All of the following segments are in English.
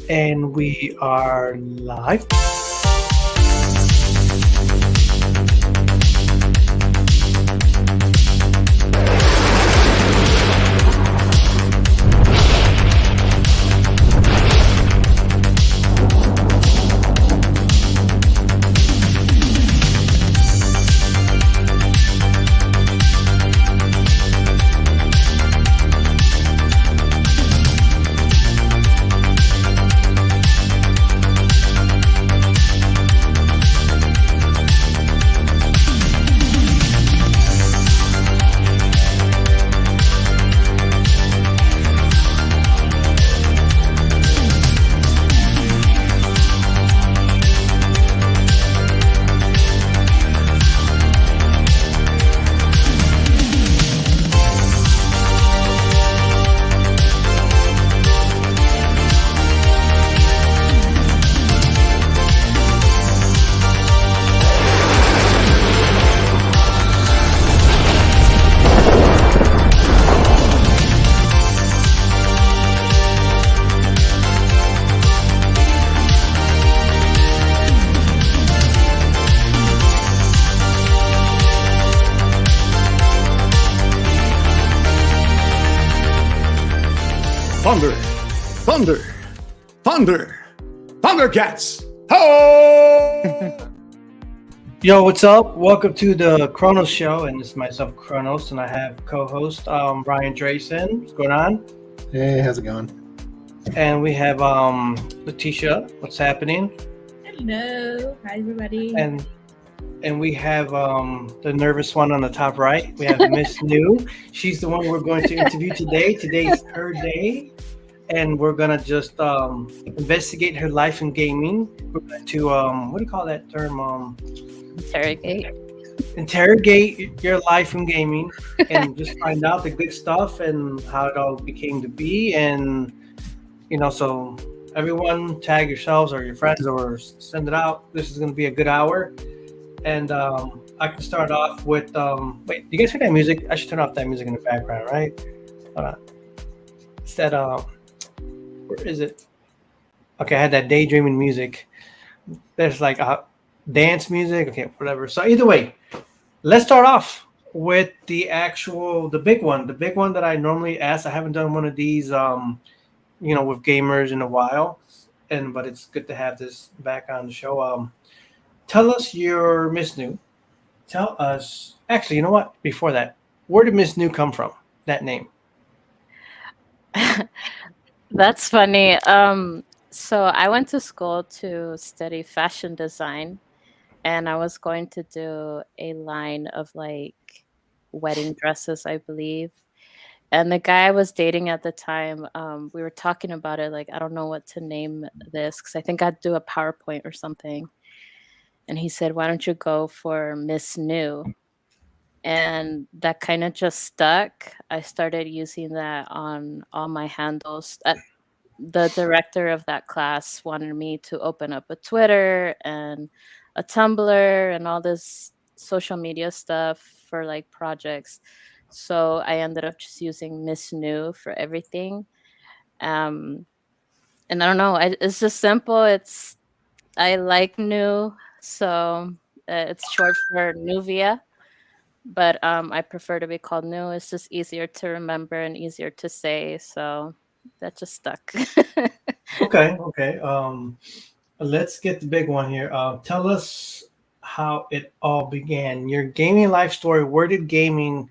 And we are live. Thunder, thunder, thunder, Thundercats! Ho! Yo, what's up? Welcome to the Chronoz Show, and it's myself, Chronos, and I have co-host Ryan DRAYSON. What's going on? Hey, how's it going? And we have LAETITIA. What's happening? Hello, hi everybody. And we have the nervous one on the top right. We have MsNu. She's the one we're going to interview today. Today's her day, and we're gonna just investigate her life in gaming. We're going to what do you call that term? Interrogate your life in gaming, and just find out the good stuff and how it all became to be. And so everyone tag yourselves or your friends or send it out. This is going to be a good hour. And I can start off with wait, do you guys hear that music? I should turn off that music in the background, right? Hold on. It's that where is it? Okay, I had that daydreaming music. There's like a dance music, okay, whatever. So either way, let's start off with the big one that I normally ask. I haven't done one of these with gamers in a while, but it's good to have this back on the show. Tell us your MsNu. Tell us. Actually, you know what? Before that, where did MsNu come from? That name. That's funny. So I went to school to study fashion design, and I was going to do a line of like wedding dresses, I believe. And the guy I was dating at the time, we were talking about it. Like, I don't know what to name this because I think I'd do a PowerPoint or something. And he said, why don't you go for MsNu? And that kind of just stuck. I started using that on all my handles. The director of that class wanted me to open up a Twitter and a Tumblr and all this social media stuff for like projects. So I ended up just using MsNu for everything. And I don't know, it's just simple. I like new. So it's short for Nuvia, but I prefer to be called Nu. It's just easier to remember and easier to say. So that just stuck. Okay. Let's get the big one here. Tell us how it all began. Your gaming life story. Where did gaming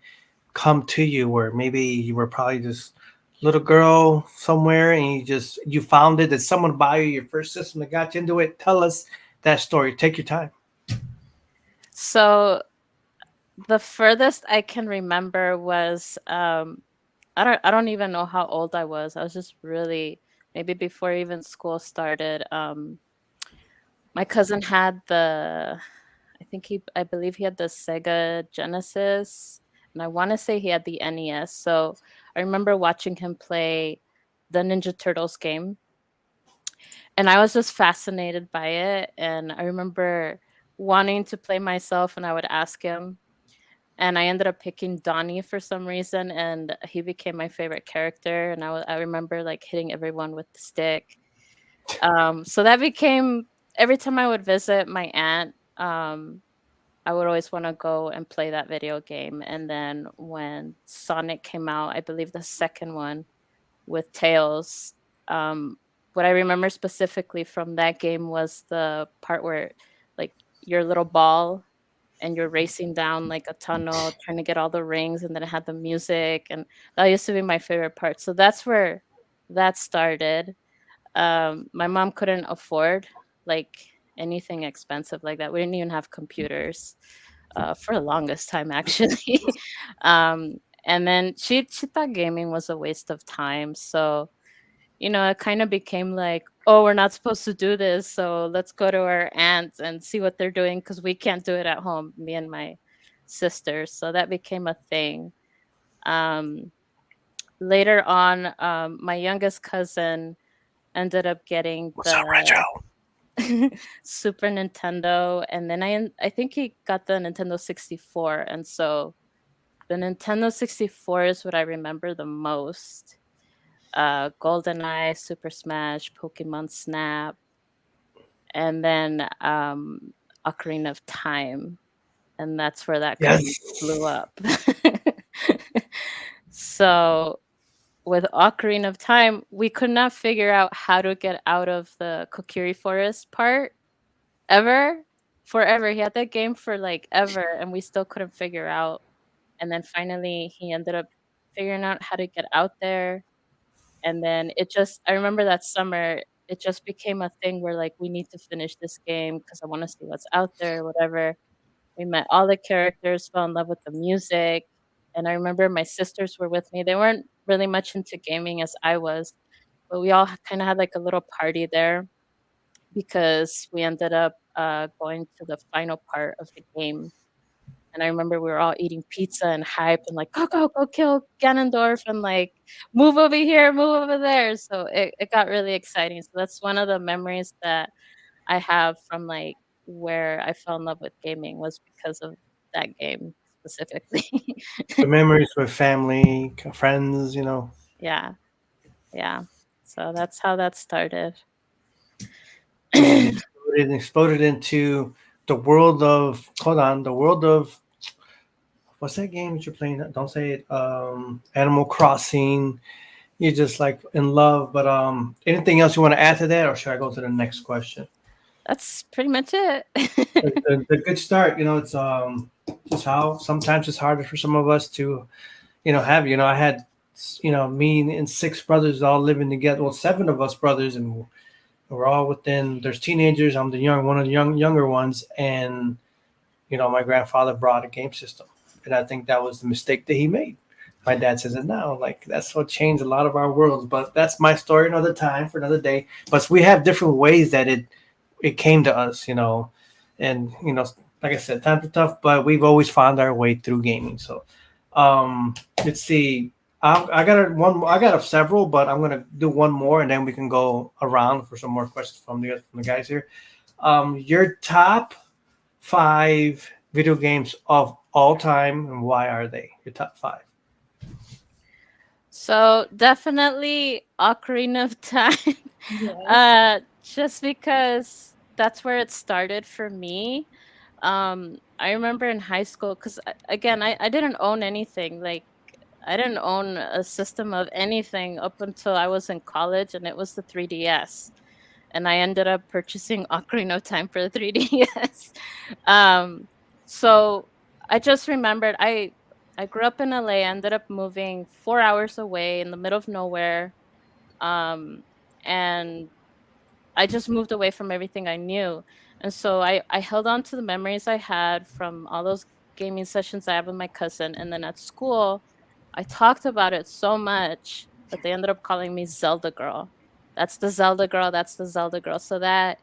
come to you? Where maybe you were probably just little girl somewhere and you found it. Did someone buy you your first system that got you into it? Tell us that story. Take your time. So the furthest I can remember was I don't even know how old I was. I was just really maybe before even school started. My cousin had I believe he had the Sega Genesis, and I want to say he had the NES. So I remember watching him play the Ninja Turtles game. And I was just fascinated by it. And I remember wanting to play myself, and I would ask him. And I ended up picking Donnie for some reason, and he became my favorite character. And I remember like hitting everyone with the stick. So that became every time I would visit my aunt, I would always want to go and play that video game. And then when Sonic came out, I believe the second one with Tails, um, what I remember specifically from that game was the part where like your little ball and you're racing down like a tunnel trying to get all the rings, and then it had the music, and that used to be my favorite part. So that's where that started. My mom couldn't afford like anything expensive like that. We didn't even have computers for the longest time, actually. And then she thought gaming was a waste of time. So it kind of became like, oh, we're not supposed to do this, so let's go to our aunts and see what they're doing because we can't do it at home, me and my sisters. So that became a thing. Um, Later on, my youngest cousin ended up getting What's up, Retro? Super Nintendo, and then I think he got the Nintendo 64, and so the Nintendo 64 is what I remember the most. GoldenEye, Super Smash, Pokemon Snap, and then Ocarina of Time, and that's where that kind of blew up. So with Ocarina of Time, we could not figure out how to get out of the Kokiri Forest part forever. He had that game for like ever, and we still couldn't figure out. And then finally, he ended up figuring out how to get out there. And then I remember that summer, it just became a thing where like, we need to finish this game because I want to see what's out there, whatever. We met all the characters, fell in love with the music. And I remember my sisters were with me. They weren't really much into gaming as I was, but we all kind of had like a little party there because we ended up going to the final part of the game. And I remember we were all eating pizza and hype and like, go kill Ganondorf and like move over here, move over there. So it got really exciting. So that's one of the memories that I have from like where I fell in love with gaming was because of that game specifically. The memories with family, friends, Yeah. Yeah. So that's how that started. and exploded into the world of what's that game that you're playing? Don't say it. Animal Crossing. You're just like in love. But anything else you want to add to that, or should I go to the next question? That's pretty much it. The good start. It's just how sometimes it's harder for some of us to, have. I had, me and six brothers all living together. Well, seven of us brothers, and we're all within. There's teenagers. I'm one of the younger ones, and my grandfather brought a game system, and I think that was the mistake that he made. My dad says it now, like that's what changed a lot of our worlds. But that's my story, another time for another day. But we have different ways that it came to us, and like I said, times are tough, but we've always found our way through gaming. So, let's see. I got several, but I'm gonna do one more, and then we can go around for some more questions from the guys here. Your top 5 video games of all time, and why are they your top 5? So definitely Ocarina of Time. Yes. Just because that's where it started for me. I remember in high school, because again, I didn't own anything. Like, I didn't own a system of anything up until I was in college, and it was the 3DS. And I ended up purchasing Ocarina of Time for the 3DS. So I just remembered I grew up in LA, ended up moving 4 hours away in the middle of nowhere. And I just moved away from everything I knew. And so I held on to the memories I had from all those gaming sessions I had with my cousin. And then at school, I talked about it so much that they ended up calling me Zelda Girl. That's the Zelda Girl. That's the Zelda Girl. So that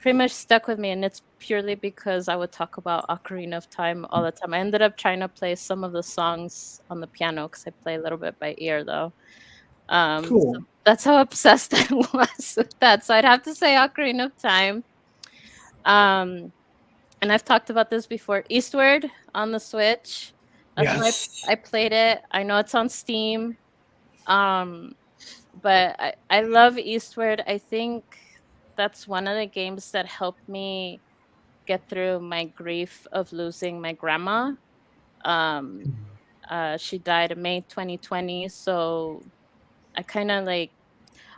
pretty much stuck with me. And it's purely because I would talk about Ocarina of Time all the time. I ended up trying to play some of the songs on the piano because I play a little bit by ear, though. Cool. So that's how obsessed I was with that. So I'd have to say Ocarina of Time. And I've talked about this before. Eastward on the Switch. That's why I played it. I know it's on Steam. But but I love Eastward. I think that's one of the games that helped me get through my grief of losing my grandma. Um, she died in May 2020, so I kind of like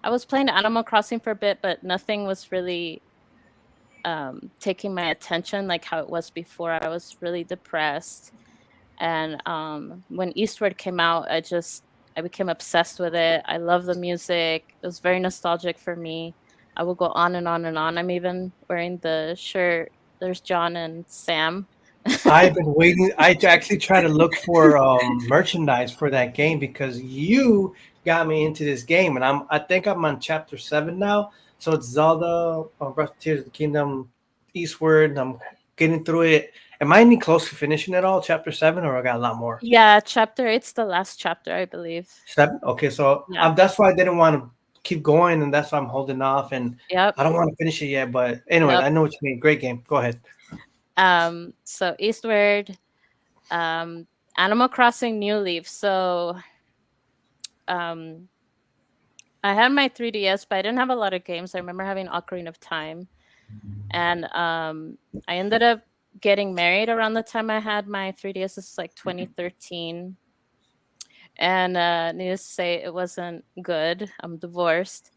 I was playing Animal Crossing for a bit, but nothing was really taking my attention like how it was before. I was really depressed, and when Eastward came out, I became obsessed with it. I love the music. It was very nostalgic for me. I will go on and on and on. I'm even wearing the shirt. There's John and Sam. I've been waiting. I actually try to look for merchandise for that game because you got me into this game, and I think I'm on chapter 7 now. So it's Zelda, Breath of Tears of the Kingdom, Eastward. And I'm getting through it. Am I any close to finishing it all, chapter 7, or I got a lot more? Yeah, chapter eight's the last chapter, I believe. 7. Okay, so Yeah. that's why I didn't want to keep going, and that's why I'm holding off. And Yep. I don't want to finish it yet. But anyway, Yep. I know what you mean. Great game. Go ahead. So Eastward, Animal Crossing New Leaf. So I had my 3DS, but I didn't have a lot of games. I remember having Ocarina of Time, and I ended up getting married around the time I had my 3DS. This is like 2013, and needless to say, it wasn't good. I'm divorced,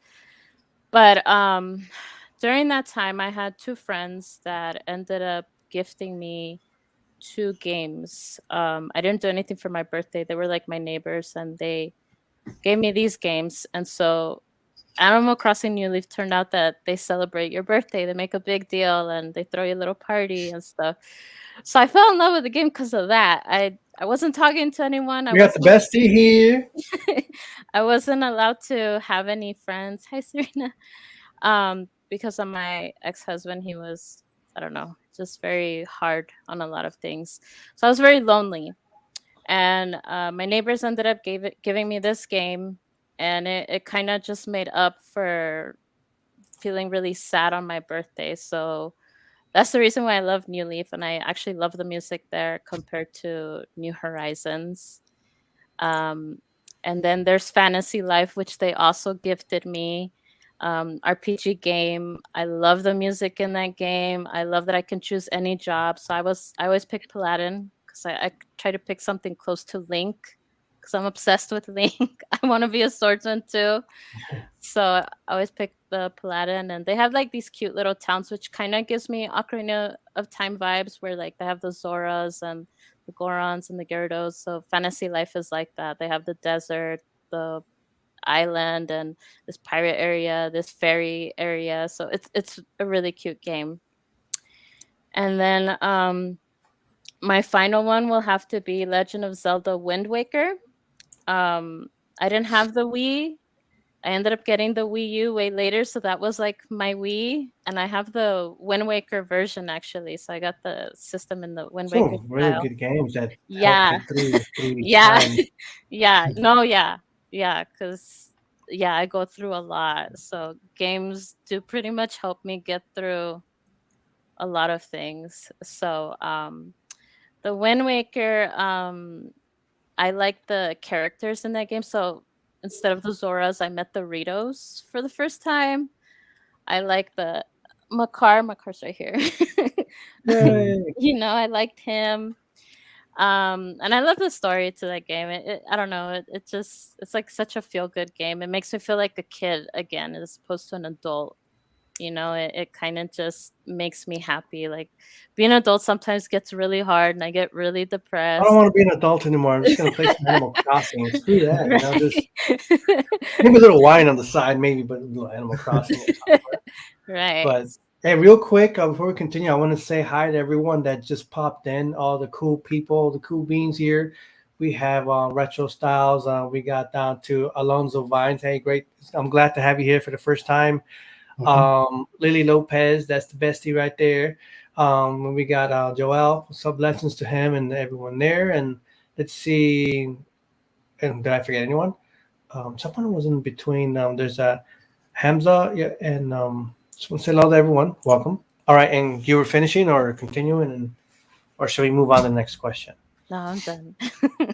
but during that time, I had two friends that ended up gifting me two games. I didn't do anything for my birthday. They were like my neighbors, and they gave me these games. And so Animal Crossing New Leaf turned out that they celebrate your birthday. They make a big deal and they throw you a little party and stuff. So I fell in love with the game because of that. I wasn't talking to anyone. We got the bestie here. I wasn't allowed to have any friends. Hi, Serena. Because of my ex-husband, he was, I don't know, just very hard on a lot of things. So I was very lonely. And my neighbors ended up giving me this game, and it kind of just made up for feeling really sad on my birthday. So that's the reason why I love New Leaf, and I actually love the music there compared to New Horizons. And then there's Fantasy Life, which they also gifted me. RPG game. I love the music in that game. I love that I can choose any job. So I always pick Paladin because I try to pick something close to Link because I'm obsessed with Link. I want to be a swordsman too. So I always pick the Paladin, and they have like these cute little towns, which kind of gives me Ocarina of Time vibes, where like they have the Zoras and the Gorons and the Gyarados. So Fantasy Life is like that. They have the desert, the island, and this pirate area, this fairy area. So it's a really cute game. And then my final one will have to be Legend of Zelda Wind Waker. I didn't have the Wii. I ended up getting the Wii U way later, so that was like my Wii, and I have the Wind Waker version actually. So I got the system in the Wind Waker Really style. good games that Yeah. help you through each Yeah. time. Yeah, because I go through a lot. So games do pretty much help me get through a lot of things. So the Wind Waker, I like the characters in that game. So instead of the Zoras, I met the Ritos for the first time. I like the Makar's right here. Yay. I liked him. And I love the story to that game. I don't know. It's like such a feel good game. It makes me feel like a kid again, as opposed to an adult. It kind of just makes me happy. Like being an adult sometimes gets really hard, and I get really I depressed. don't want to be an adult anymore. I'm just gonna play some Animal Crossing. Screw that. Just Right. maybe a little wine on the side, maybe, but a little Animal Crossing. Right. But hey, real quick, before we continue, I want to say hi to everyone that just popped in. All the cool people, the cool beans here. We have Retro Styles. We got down to Alonzo Vines. Hey, great! I'm glad to have you here for the first time. Lily Lopez, that's the bestie right there. We got Joel. So blessings to him and everyone there. And let's see. And did I forget anyone? Someone was in between. There's a Hamza, yeah, and just want to say hello to everyone. Welcome. All right, and you were finishing or continuing, or should we move on to the next question? No, I'm done.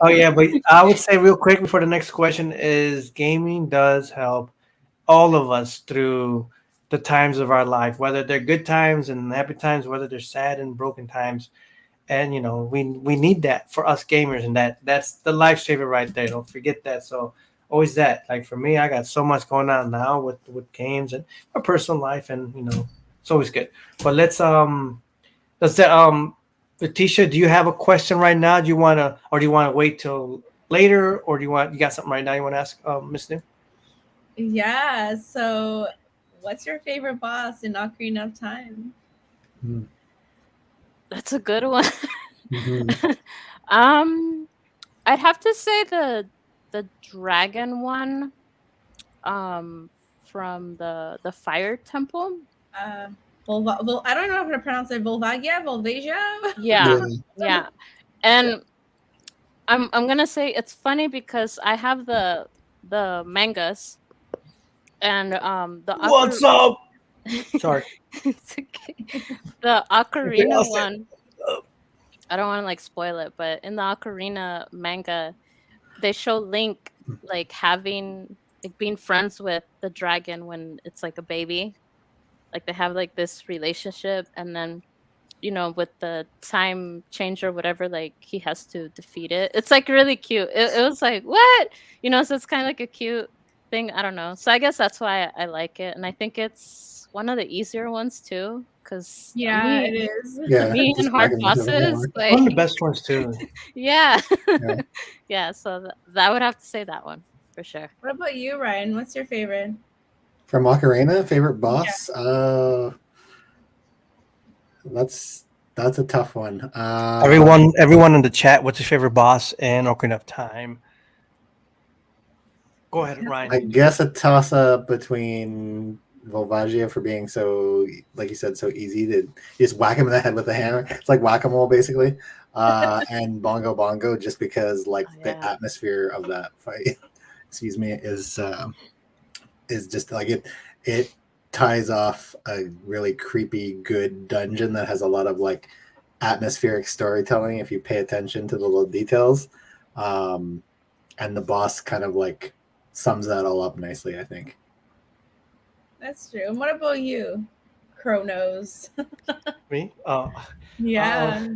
Oh yeah, but I would say real quick before the next question is gaming does help all of us through the times of our life, whether they're good times and happy times, whether they're sad and broken times. And we need that for us gamers, and that's the lifesaver right there. Don't forget that. So always that. Like for me, I got so much going on now with games and my personal life, and it's always good. But let's that Letitia, do you have a question right now? Do you want to wait till later, or you got something right now you want to ask MsNu? Yeah. So, what's your favorite boss in Ocarina of Time? That's a good one. Mhm. I'd have to say the dragon one, from the fire temple. Uh, I don't know how to pronounce it. Volvagia. Yeah, Yeah. yeah. And I'm gonna say it's funny because I have the mangas, and What's up? Sorry. it's okay. The ocarina one. I don't want to like spoil it, but in the ocarina manga, they show Link like being friends with the dragon when it's like a baby. Like they have like this relationship, and then with the time change or whatever, like he has to defeat it. It's like really cute. It was like what, so it's kind of like a cute thing. I don't know. So I guess that's why I like it, and I think it's one of the easier ones too. Cause Yeah, it is. Yeah. me and just hard dragging myself bosses, forward. like One of the best ones too. yeah, Yeah. yeah. So that would have to say that one for sure. What about you, Ryan? What's your favorite? From Ocarina, favorite boss? That's a tough one. Everyone in the chat, what's your favorite boss in Ocarina of Time? Go ahead, Ryan. I guess a toss up between Volvagia for being so, like you said, so easy to just whack him in the head with a hammer. It's like whack-a-mole basically. And Bongo Bongo, just because like the Yeah. atmosphere of that fight, excuse me, is just like it ties off a really creepy good dungeon that has a lot of like atmospheric storytelling if you pay attention to the little details. And the boss kind of like sums that all up nicely, I think. That's true. And what about you, Chronoz? Me? Yeah.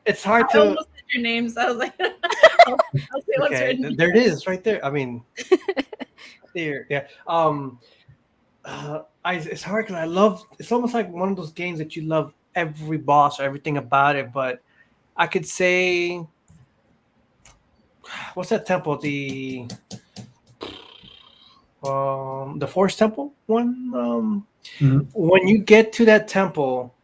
It's hard I to. almost said your name, so I was like, I'll say what's Okay, written. there it is, right there. I mean, there, yeah. It's hard because I love. It's almost like one of those games that you love every boss or everything about it. But I could say, what's that temple? The Forest Temple one. When you get to that temple,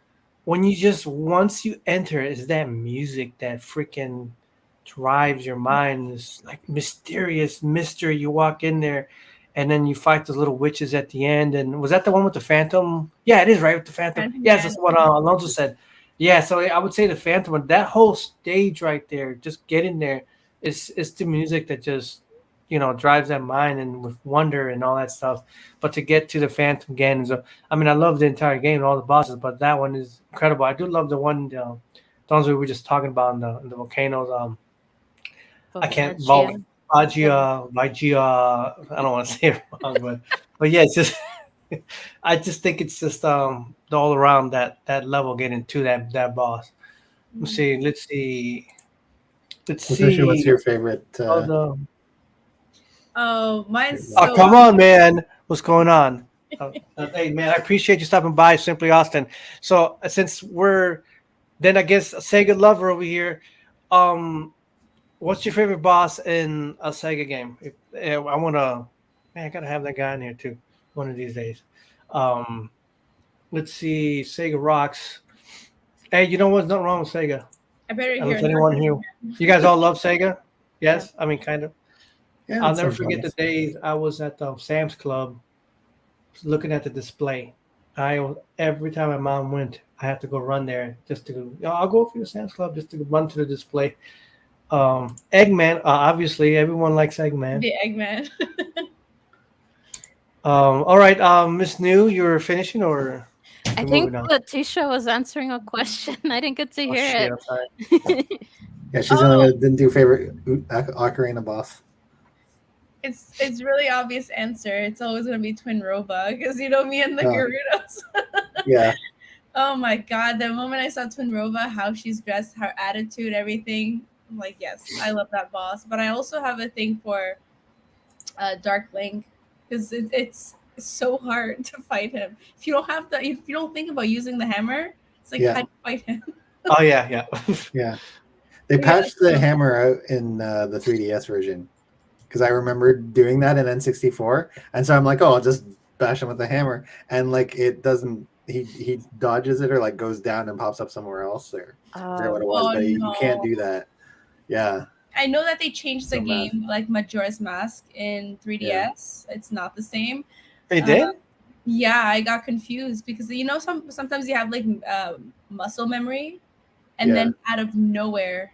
once you enter, it's that music that freaking drives your mind. This like mysterious mystery. You walk in there, and then you fight those little witches at the end. And was that the one with the Phantom? Yeah, it is right with the Phantom. Phantom, Yes, yeah. that's what Alonso said. Yeah, so I would say the Phantom. But that whole stage right there, just getting there, is the music that just drives that mind and with wonder and all that stuff. But to get to the Phantom again I love the entire game and all the bosses, but that one is incredible. I do love the ones we were just talking about in the volcanoes. I can't Vagia. I don't want to say it wrong, but yeah, it's just I just think it's just all around that level getting to that boss. Let's see. Patricia, what's your favorite? Oh, mine's Oh, come on, man. What's going on? Hey, man, I appreciate you stopping by, Simply Austin. So since then I guess a Sega lover over here. What's your favorite boss in a Sega game? I gotta have that guy in here too, one of these days. Let's see, Sega rocks. Hey, you know what's not wrong with Sega? I better hear Unless anyone here, you guys all love Sega? Yes, kind of. Yeah, I'll never forget the days I was at the Sam's Club looking at the display. Every time my mom went, I had to go run there just to I'll go for the Sam's Club just to run to the display. Eggman, obviously everyone likes Eggman. the Eggman. All right, MsNu, you're finishing or I think Letitia was answering a question. I didn't get to hear shit, it. Yeah, she's the only one that didn't do favorite Ocarina boss. It's really obvious answer. It's always gonna be Twin Roba because you know me and the Gerudos. Yeah. Oh my god! The moment I saw Twin Roba, how she's dressed, her attitude, everything, I'm like, yes, I love that boss. But I also have a thing for Dark Link because it's so hard to fight him. If you don't have the, if you don't think about using the hammer, it's like how to fight him. Oh yeah. Yeah. They patched the hammer out in the 3DS version because I remember doing that in N64, and so I'm like, oh, I'll just bash him with the hammer, and like it doesn't. He dodges it or like goes down and pops up somewhere else. Or I forget what it was, but you can't do that. Yeah. I know that they changed the game, like Majora's Mask in 3DS. Yeah. It's not the same. They did? Yeah, I got confused because you know sometimes you have like muscle memory, and then out of nowhere,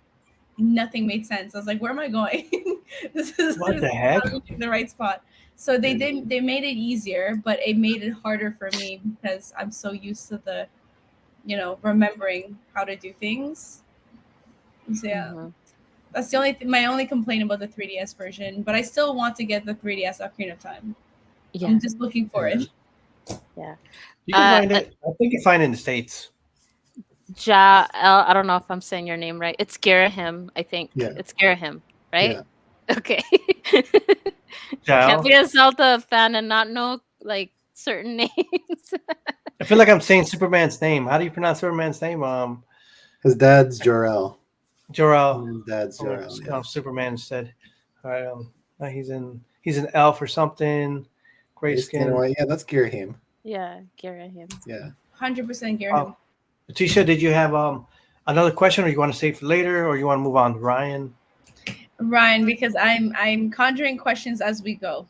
nothing made sense. I was like, "Where am I going? This is what the heck? The right spot." So they made it easier, but it made it harder for me because I'm so used to the, remembering how to do things. So yeah, that's the my only complaint about the 3DS version. But I still want to get the 3DS Ocarina of Time. Yeah. I'm just looking for it. Yeah, you can find it. I think you can find it in the States. I don't know if I'm saying your name right. It's Garahim, I think. Yeah. It's Garahim, right? Yeah. Okay. Can't be a Zelda fan and not know like certain names. I feel like I'm saying Superman's name. How do you pronounce Superman's name? His dad's Jor-El. Jor-El. His dad's Jor-El. Yeah. Superman said, he's an elf or something. Gray skin. Yeah, that's Garahim. Yeah, Garahim. Yeah. 100% Garahim. Tisha, did you have another question, or you want to save for later, or you want to move on to Ryan? Ryan, because I'm conjuring questions as we go.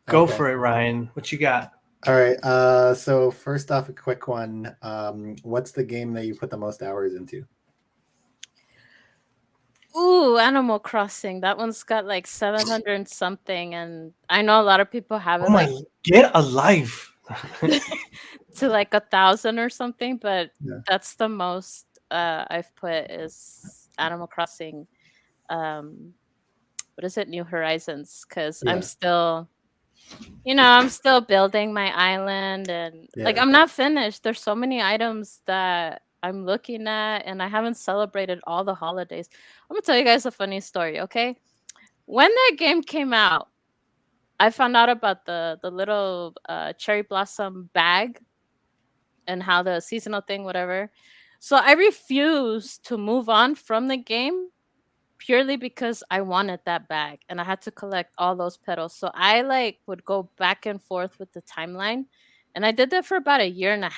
Go for it, Ryan. What you got? All right. So first off, a quick one. What's the game that you put the most hours into? Ooh, Animal Crossing. That one's got like 700 something, and I know a lot of people have it. Oh my! Get a life. To like 1,000 or something, but that's the most I've put is Animal Crossing. What is it? New Horizons, because I'm still, I'm still building my island, and like I'm not finished. There's so many items that I'm looking at, and I haven't celebrated all the holidays. I'm gonna tell you guys a funny story, okay? When that game came out, I found out about the little cherry blossom bag and how the seasonal thing, whatever. So I refused to move on from the game purely because I wanted that bag and I had to collect all those petals. So I like would go back and forth with the timeline. And I did that for about 1.5 years.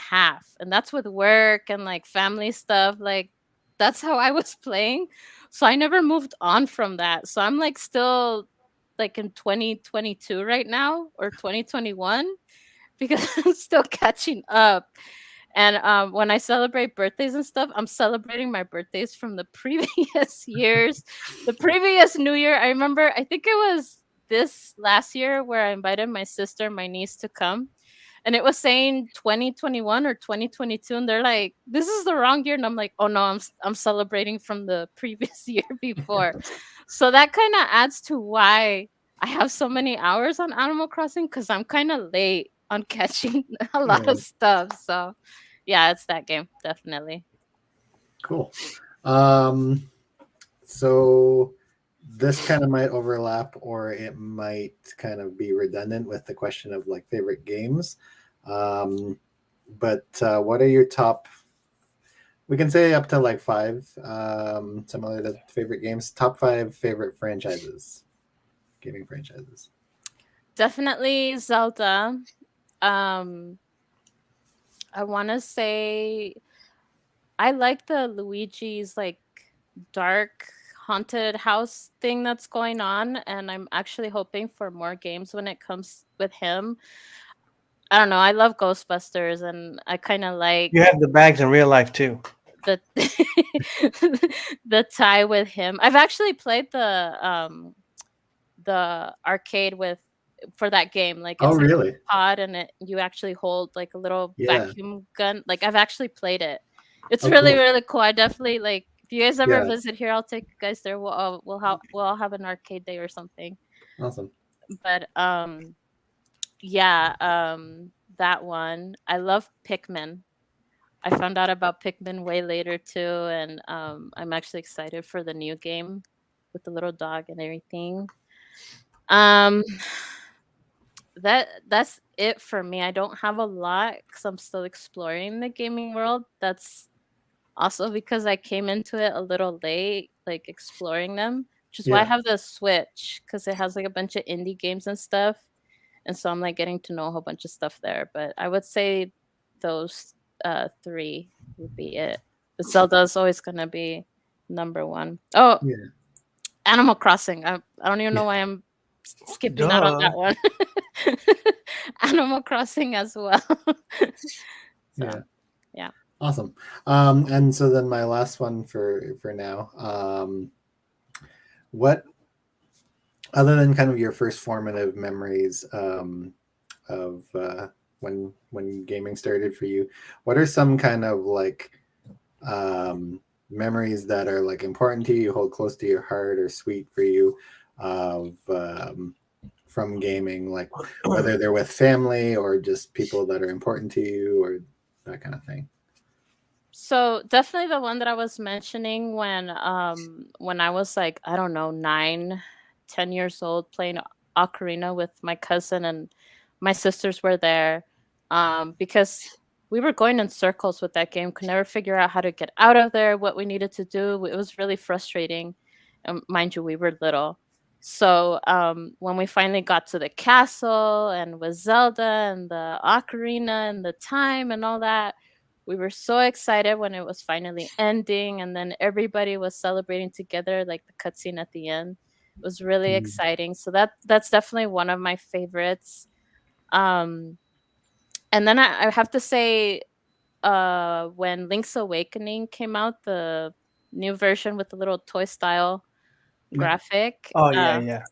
And that's with work and like family stuff. Like that's how I was playing. So I never moved on from that. So I'm like still like in 2022 right now or 2021 because I'm still catching up. And when I celebrate birthdays and stuff, I'm celebrating my birthdays from the previous years. The previous New Year, I remember, I think it was this last year where I invited my sister and my niece to come. And it was saying 2021 or 2022. And they're like, this is the wrong year. And I'm like, oh no, I'm celebrating from the previous year before. So that kind of adds to why I have so many hours on Animal Crossing, because I'm kind of late on catching a lot of stuff. So yeah, it's that game, definitely. Cool. So this kind of might overlap, or it might kind of be redundant with the question of like favorite games. But what are your top, we can say up to like 5, similar to favorite games, top 5 favorite franchises, gaming franchises? Definitely Zelda. I want to say I like the Luigi's like dark haunted house thing that's going on, and I'm actually hoping for more games when it comes with him. I don't know. I love Ghostbusters, and I kind of like. You have the bags in real life too. The the tie with him. I've actually played the arcade for that game. Like it's really? a pod, and you actually hold like a little vacuum gun. Like I've actually played it. It's really cool. I definitely like. If you guys ever Yeah. visit here, I'll take you guys there. We'll all have an arcade day or something. Awesome. But yeah, that one. I love Pikmin. I found out about Pikmin way later too, and I'm actually excited for the new game with the little dog and everything. Um, that's it for me. I don't have a lot because I'm still exploring the gaming world. That's also because I came into it a little late, like exploring them, which is why I Yeah. have the Switch because it has like a bunch of indie games and stuff. And so I'm like getting to know a whole bunch of stuff there. But I would say those three would be it. But Zelda is always gonna be number one. Oh, Yeah. Animal Crossing. I don't even know why I'm skipping out on Duh. that one. Animal Crossing as well. Yeah. yeah. Awesome. And so then my last one for now. What, other than kind of your first formative memories of when gaming started for you, what are some kind of like memories that are like important to you, hold close to your heart, or sweet for you of from gaming, like whether they're with family or just people that are important to you or that kind of thing? So definitely the one that I was mentioning when I was like, I don't know, 9, 10 years old, playing Ocarina with my cousin, and my sisters were there because we were going in circles with that game, could never figure out how to get out of there, what we needed to do. It was really frustrating. Mind you, we were little. So when we finally got to the castle and with Zelda and the Ocarina and the time and all that, we were so excited when it was finally ending, and then everybody was celebrating together, like the cutscene at the end. It was really exciting. So that's definitely one of my favorites. And then I have to say, when Link's Awakening came out, the new version with the little toy style graphic. Oh yeah.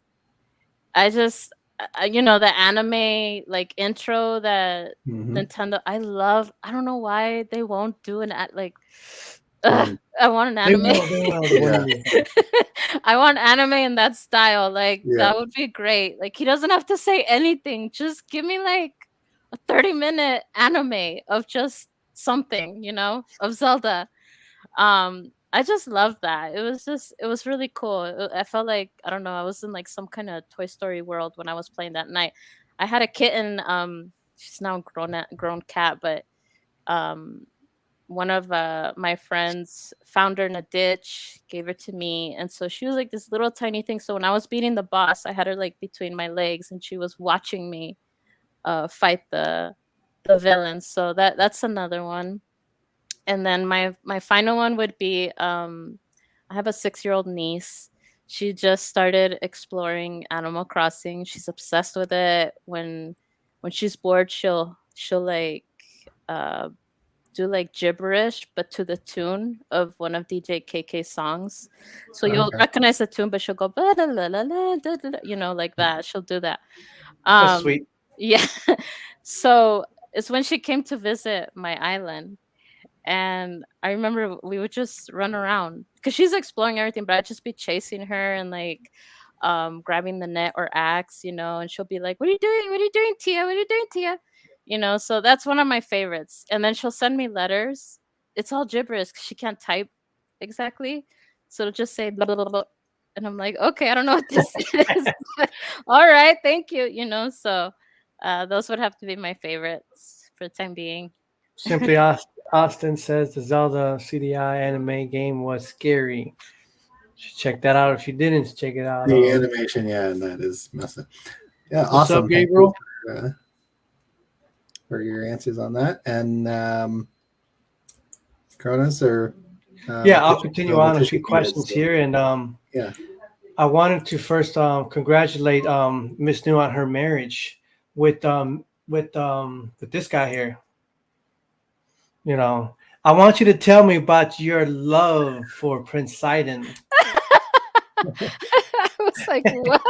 I just, the anime like intro that Nintendo. I don't know why they won't do I want an anime. I want anime in that style. Like that would be great. Like he doesn't have to say anything. Just give me like a 30-minute anime of just something, of Zelda. I just love that. It was really cool. I felt like, I don't know, I was in like some kind of Toy Story world when I was playing that night. I had a kitten. She's now a grown cat, but one of my friends found her in a ditch, gave her to me, and so she was like this little tiny thing. So when I was beating the boss, I had her like between my legs, and she was watching me fight the villains. So that's another one. And then my final one would be I have a 6-year-old niece. She just started exploring Animal Crossing. She's obsessed with it. When she's bored, she'll like do like gibberish, but to the tune of one of DJ KK's songs. So you'll recognize the tune, but she'll go like that. She'll do that. That's sweet. Yeah. So it's when she came to visit my island. And I remember we would just run around because she's exploring everything, but I'd just be chasing her and like grabbing the net or axe, and she'll be like, "What are you doing? What are you doing, Tia? What are you doing, Tia?" So that's one of my favorites. And then she'll send me letters. It's all gibberish because she can't type exactly. So it'll just say blah, blah, blah, blah. And I'm like, okay, I don't know what this is. All right, thank you. So those would have to be my favorites for the time being. Simply Austin says the Zelda CDI anime game was scary. Check that out if you didn't check it out. The animation, and that is massive. Yeah, what's awesome. up, Gabriel? For your answers on that. And Chronoz, or I'll continue on a few questions here. And I wanted to first congratulate MsNu on her marriage with this guy here. I want you to tell me about your love for Prince Sidon. I was like, what?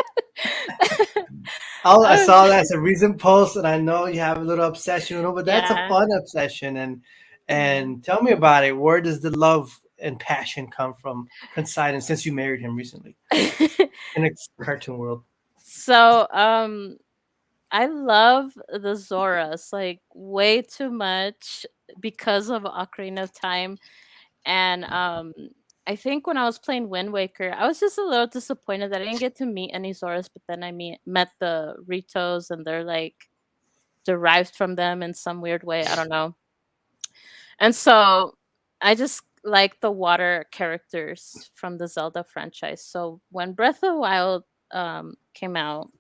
I saw that as a recent post, and I know you have a little obsession, but that's a fun obsession. And tell me about it. Where does the love and passion come from Poseidon since you married him recently in a cartoon world? So, I love the Zoras like way too much because of Ocarina of Time. And I think when I was playing Wind Waker, I was just a little disappointed that I didn't get to meet any Zoras, but then met the Ritos and they're like derived from them in some weird way. I don't know. And so I just like the water characters from the Zelda franchise. So when Breath of the Wild came out,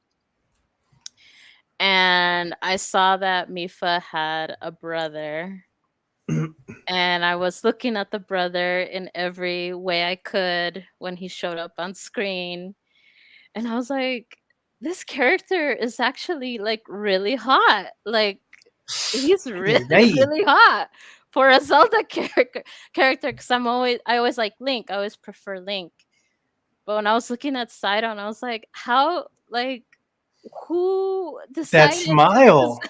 and I saw that Mifa had a brother, and I was looking at the brother in every way I could when he showed up on screen, and I was like, this character is actually like really hot. Like he's really Right. really hot for a Zelda character because I always like Link. I always prefer Link. But when I was looking at Sidon, I was like, how like who That decided smile.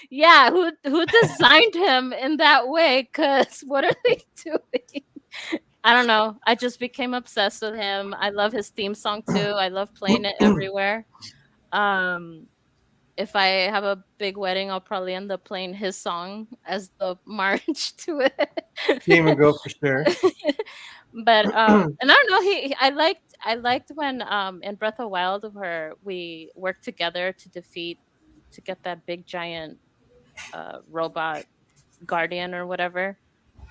yeah, who designed him in that way? Cause what are they doing? I don't know. I just became obsessed with him. I love his theme song too. I love playing it everywhere. Um if I have a big wedding, I'll probably end up playing his song as the march to it. Gamer Girl for sure. But and I don't know, I liked when in Breath of Wild where we worked together to get that big giant robot guardian or whatever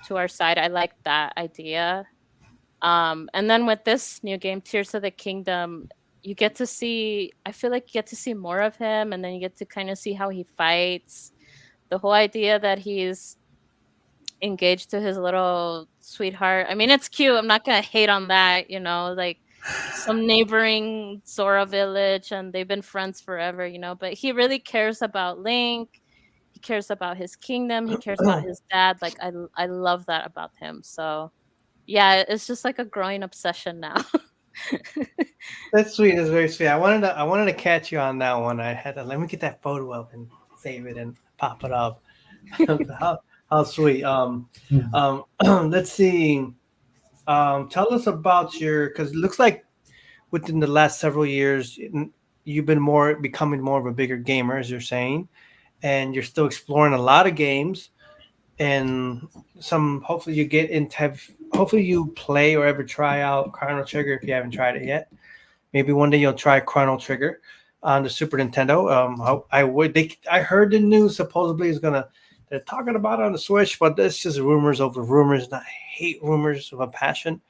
to our side. I liked that idea. And then with this new game, Tears of the Kingdom, you get to see, I feel like you get to see more of him, and then you get to kind of see how he fights. The whole idea that he's engaged to his little sweetheart. I mean, it's cute. I'm not gonna hate on that, like some neighboring Zora village, and they've been friends forever, but he really cares about Link. He cares about his kingdom. He cares about his dad. Like I love that about him. So yeah, it's just like a growing obsession now. That's sweet. That's very sweet. I wanted to catch you on that one. I had to let me get that photo up and save it and pop it up. how sweet. Let's see. Tell us about because it looks like within the last several years you've been becoming more of a bigger gamer, as you're saying, and you're still exploring a lot of games. And hopefully you hopefully you play or ever try out Chrono Trigger if you haven't tried it yet. Maybe one day you'll try Chrono Trigger on the Super Nintendo. I heard the news supposedly they're talking about it on the Switch, but it's just rumors over rumors, and I hate rumors with a passion.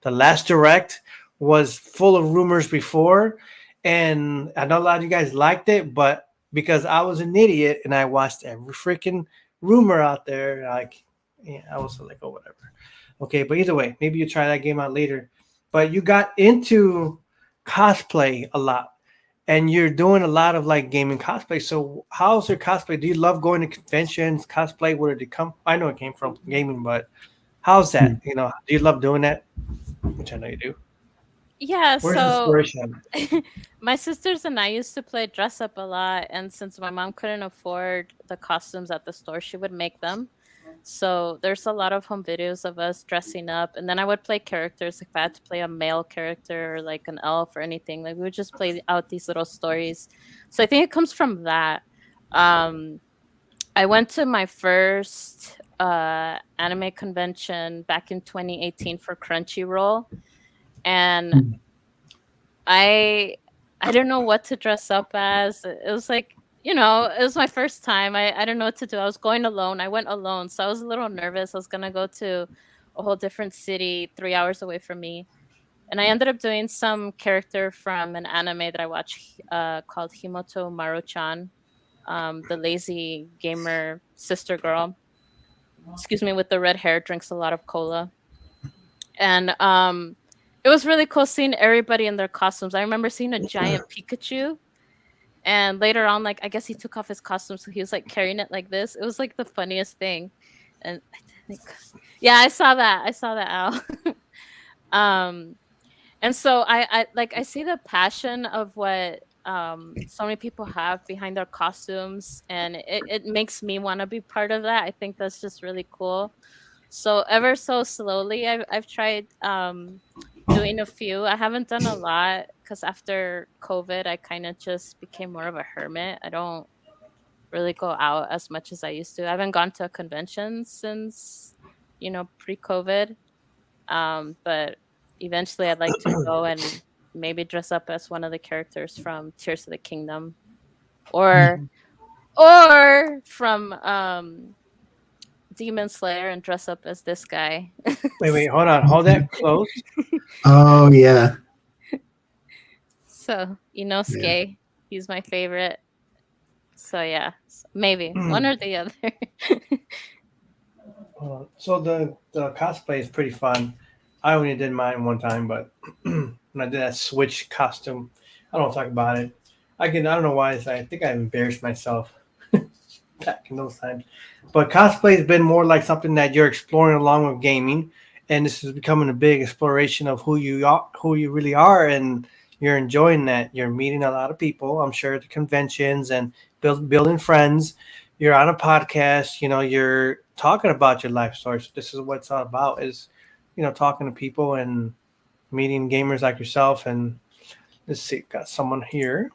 The last Direct was full of rumors before, and I know a lot of you guys liked it, but because I was an idiot and I watched every freaking rumor out there, like, yeah, I was like, oh, whatever. Okay, but either way, maybe you try that game out later. But you got into cosplay a lot, and you're doing a lot of like gaming cosplay. So how's your cosplay? Do you love going to conventions, cosplay? Where did it come? I know it came from gaming, but how's that? Do you love doing that? Which I know you do. Yeah, Where's so inspiration? my sisters and I used to play dress up a lot, and since my mom couldn't afford the costumes at the store, she would make them. So there's a lot of home videos of us dressing up, and then I would play characters. If I had to play a male character or like an elf or anything, like we would just play out these little stories. So I think it comes from that. I went to my first anime convention back in 2018 for Crunchyroll, and I don't know what to dress up as. It was like, it was my first time. I don't know what to do. I was going alone. I went alone, so I was a little nervous. I was gonna go to a whole different city 3 hours away from me, and I ended up doing some character from an anime that I watched called Himoto Maru-chan, the lazy gamer sister girl. Excuse me, with the red hair, drinks a lot of cola, and it was really cool seeing everybody in their costumes. I remember seeing a giant Pikachu, and later on, like, I guess he took off his costume, so he was like carrying it like this. It was like the funniest thing, and I think, yeah, I saw that Al. And so I see the passion of what so many people have behind their costumes, and it makes me want to be part of that. I think that's just really cool. So ever so slowly, I've tried doing a few. I haven't done a lot because after COVID, I kind of just became more of a hermit. I don't really go out as much as I used to. I haven't gone to a convention since, pre-COVID. But eventually, I'd like to go and maybe dress up as one of the characters from Tears of the Kingdom, or from Demon Slayer and dress up as this guy. Wait, hold on, hold that close. Oh yeah. So Inosuke, he's my favorite. So yeah, maybe one or the other. So the cosplay is pretty fun. I only did mine one time, but when I did that Switch costume, I don't talk about it. I don't know why. I think I embarrassed myself back in those times. But cosplay has been more like something that you're exploring along with gaming, and this is becoming a big exploration of who you are, who you really are, and you're enjoying that. You're meeting a lot of people, I'm sure, at the conventions and building friends. You're on a podcast. You're talking about your life story. So this is what it's all about: is talking to people and meeting gamers like yourself. And let's see, got someone here.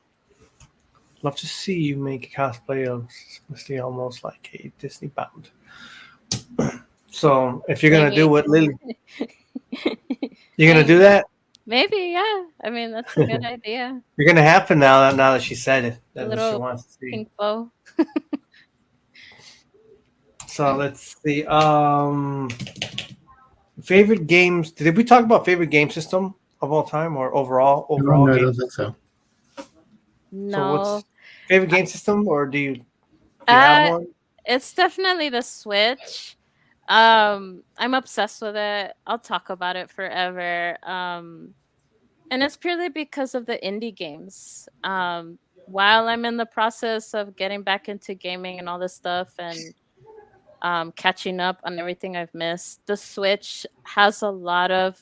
Love to see you make a cosplay of Misty, almost like a Disney bound. So if you're gonna do what Lily, you're gonna do that. Maybe, yeah. I mean, that's a good idea. You're gonna have to now that she said it. A That's what she little wants to see. pink bow. So let's see. Favorite games. Did we talk about favorite game system of all time or overall No, I don't games? think so. No, So what's favorite game system, or do you have one? it's definitely the Switch. I'm obsessed with it. I'll talk about it forever. And it's purely because of the indie games. While I'm in the process of getting back into gaming and all this stuff and catching up on everything I've missed, the Switch has a lot of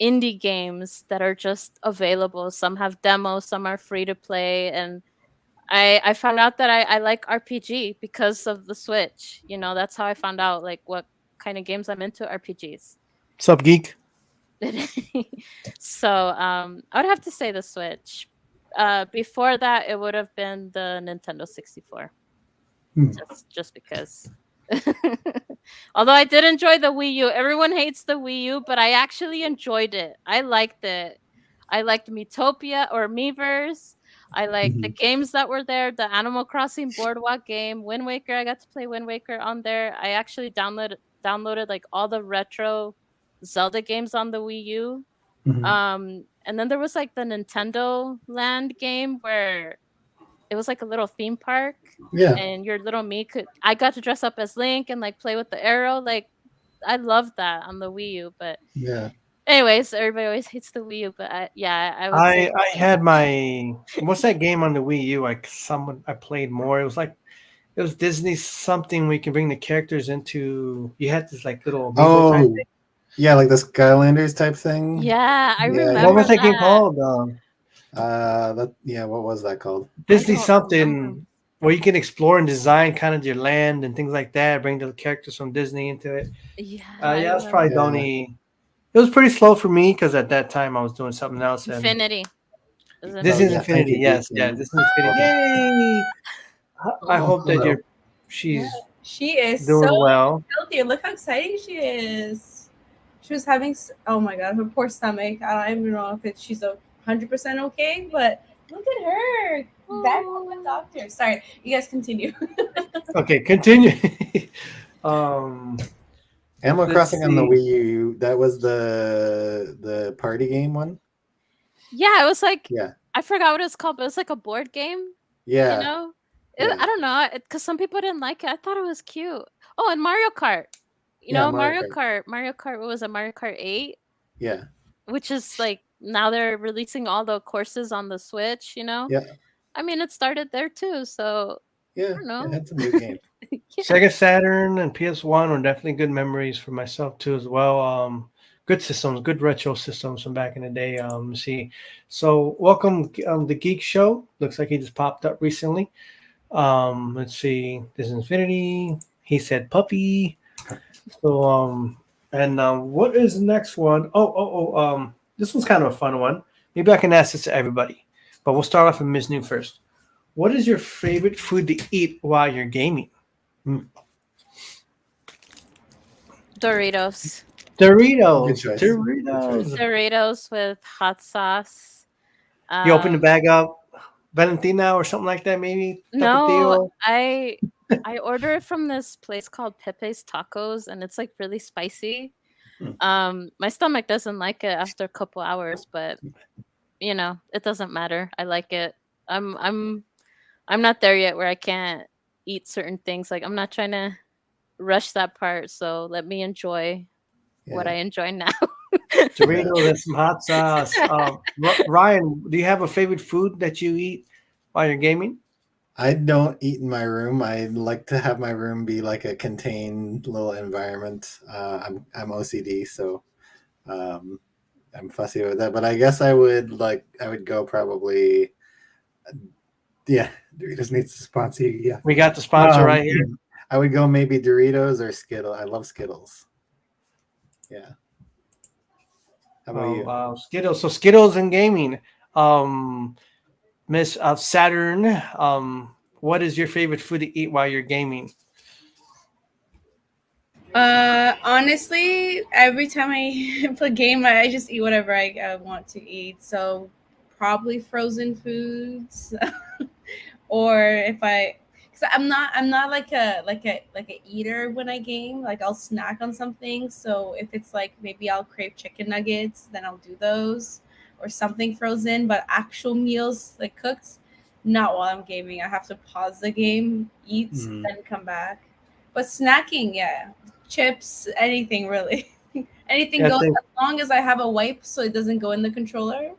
indie games that are just available. Some have demos, some are free to play, and I found out that I like RPG because of the Switch. That's how I found out like what kind of games I'm into, RPGs. Sup, geek? So I would have to say the Switch. Before that, it would have been the Nintendo 64. Just because. Although I did enjoy the Wii U. Everyone hates the Wii U, but I actually enjoyed it. I liked it. I liked Miitopia or Miiverse. I liked the games that were there. The Animal Crossing Boardwalk game, Wind Waker. I got to play Wind Waker on there. I actually downloaded like all the retro Zelda games on the Wii U. And then there was like the Nintendo Land game where it was like a little theme park. Yeah. And your little me I got to dress up as Link and like play with the arrow. Like I loved that on the Wii U. But yeah. Anyways, everybody always hates the Wii U, but I had my what's that game on the Wii U? I played more. It was Disney something where you can bring the characters into. You had this like little type thing. Yeah, like the Skylanders type thing. Yeah, I remember. What was that game called? What was that called? Disney something where you can explore and design kind of your land and things like that. Bring the characters from Disney into it. Yeah, that's probably the only. It was pretty slow for me because at that time I was doing something else. Infinity. This is Infinity. Yes, yeah. This is Infinity. Yay! I hope that she is doing so well. Healthy. Look how exciting she is. She was having, oh my god, her poor stomach. I don't even know if she's 100% okay, but look at her. Back on the doctor. Sorry, you guys continue. Okay, continue. Animal Crossing on the Wii U, that was the party game one? Yeah, it was like, yeah. I forgot what it's called, but it's like a board game. Yeah. I don't know, because some people didn't like it. I thought it was cute. Oh, and Mario Kart. Mario Kart. What was it? Mario Kart 8? Yeah. Which is like, now they're releasing all the courses on the Switch, Yeah. I mean, it started there too, so yeah, I don't know. That's a new game. Sega Saturn and PS1 were definitely good memories for myself too as well. Good systems, good retro systems from back in the day. So welcome the Geek Show. Looks like he just popped up recently. Let's see. This is Infinity. He said puppy. So and what is the next one? This one's kind of a fun one. Maybe I can ask this to everybody, but we'll start off with MsNu first. What is your favorite food to eat while you're gaming? Doritos. Doritos. Good choice. Doritos. Doritos with hot sauce. You open the bag up, Valentina or something like that, maybe. No, Tapatio. I order it from this place called Pepe's Tacos, and it's like really spicy. My stomach doesn't like it after a couple hours, but it doesn't matter. I like it. I'm not there yet where I can't eat certain things. Like I'm not trying to rush that part, so let me enjoy what I enjoy now. Doritos and some hot sauce. Ryan, do you have a favorite food that you eat while you're gaming? I don't eat in my room. I like to have my room be like a contained little environment. I'm OCD, so I'm fussy with that. But I guess I would go probably. Yeah, Doritos needs to sponsor you. Yeah, We got the sponsor right here. I would go maybe Doritos or Skittles. I love Skittles. Yeah. How about you? Skittles. So Skittles and gaming. Miss Saturn. What is your favorite food to eat while you're gaming? Honestly, every time I play game, I just eat whatever I want to eat. So probably frozen foods, or because I'm not like a eater when I game. Like I'll snack on something. So if it's like maybe I'll crave chicken nuggets, then I'll do those or something frozen. But actual meals like cooked, not while I'm gaming. I have to pause the game, eat, then come back. But snacking, yeah, chips, anything really. Anything goes as long as I have a wipe so it doesn't go in the controller,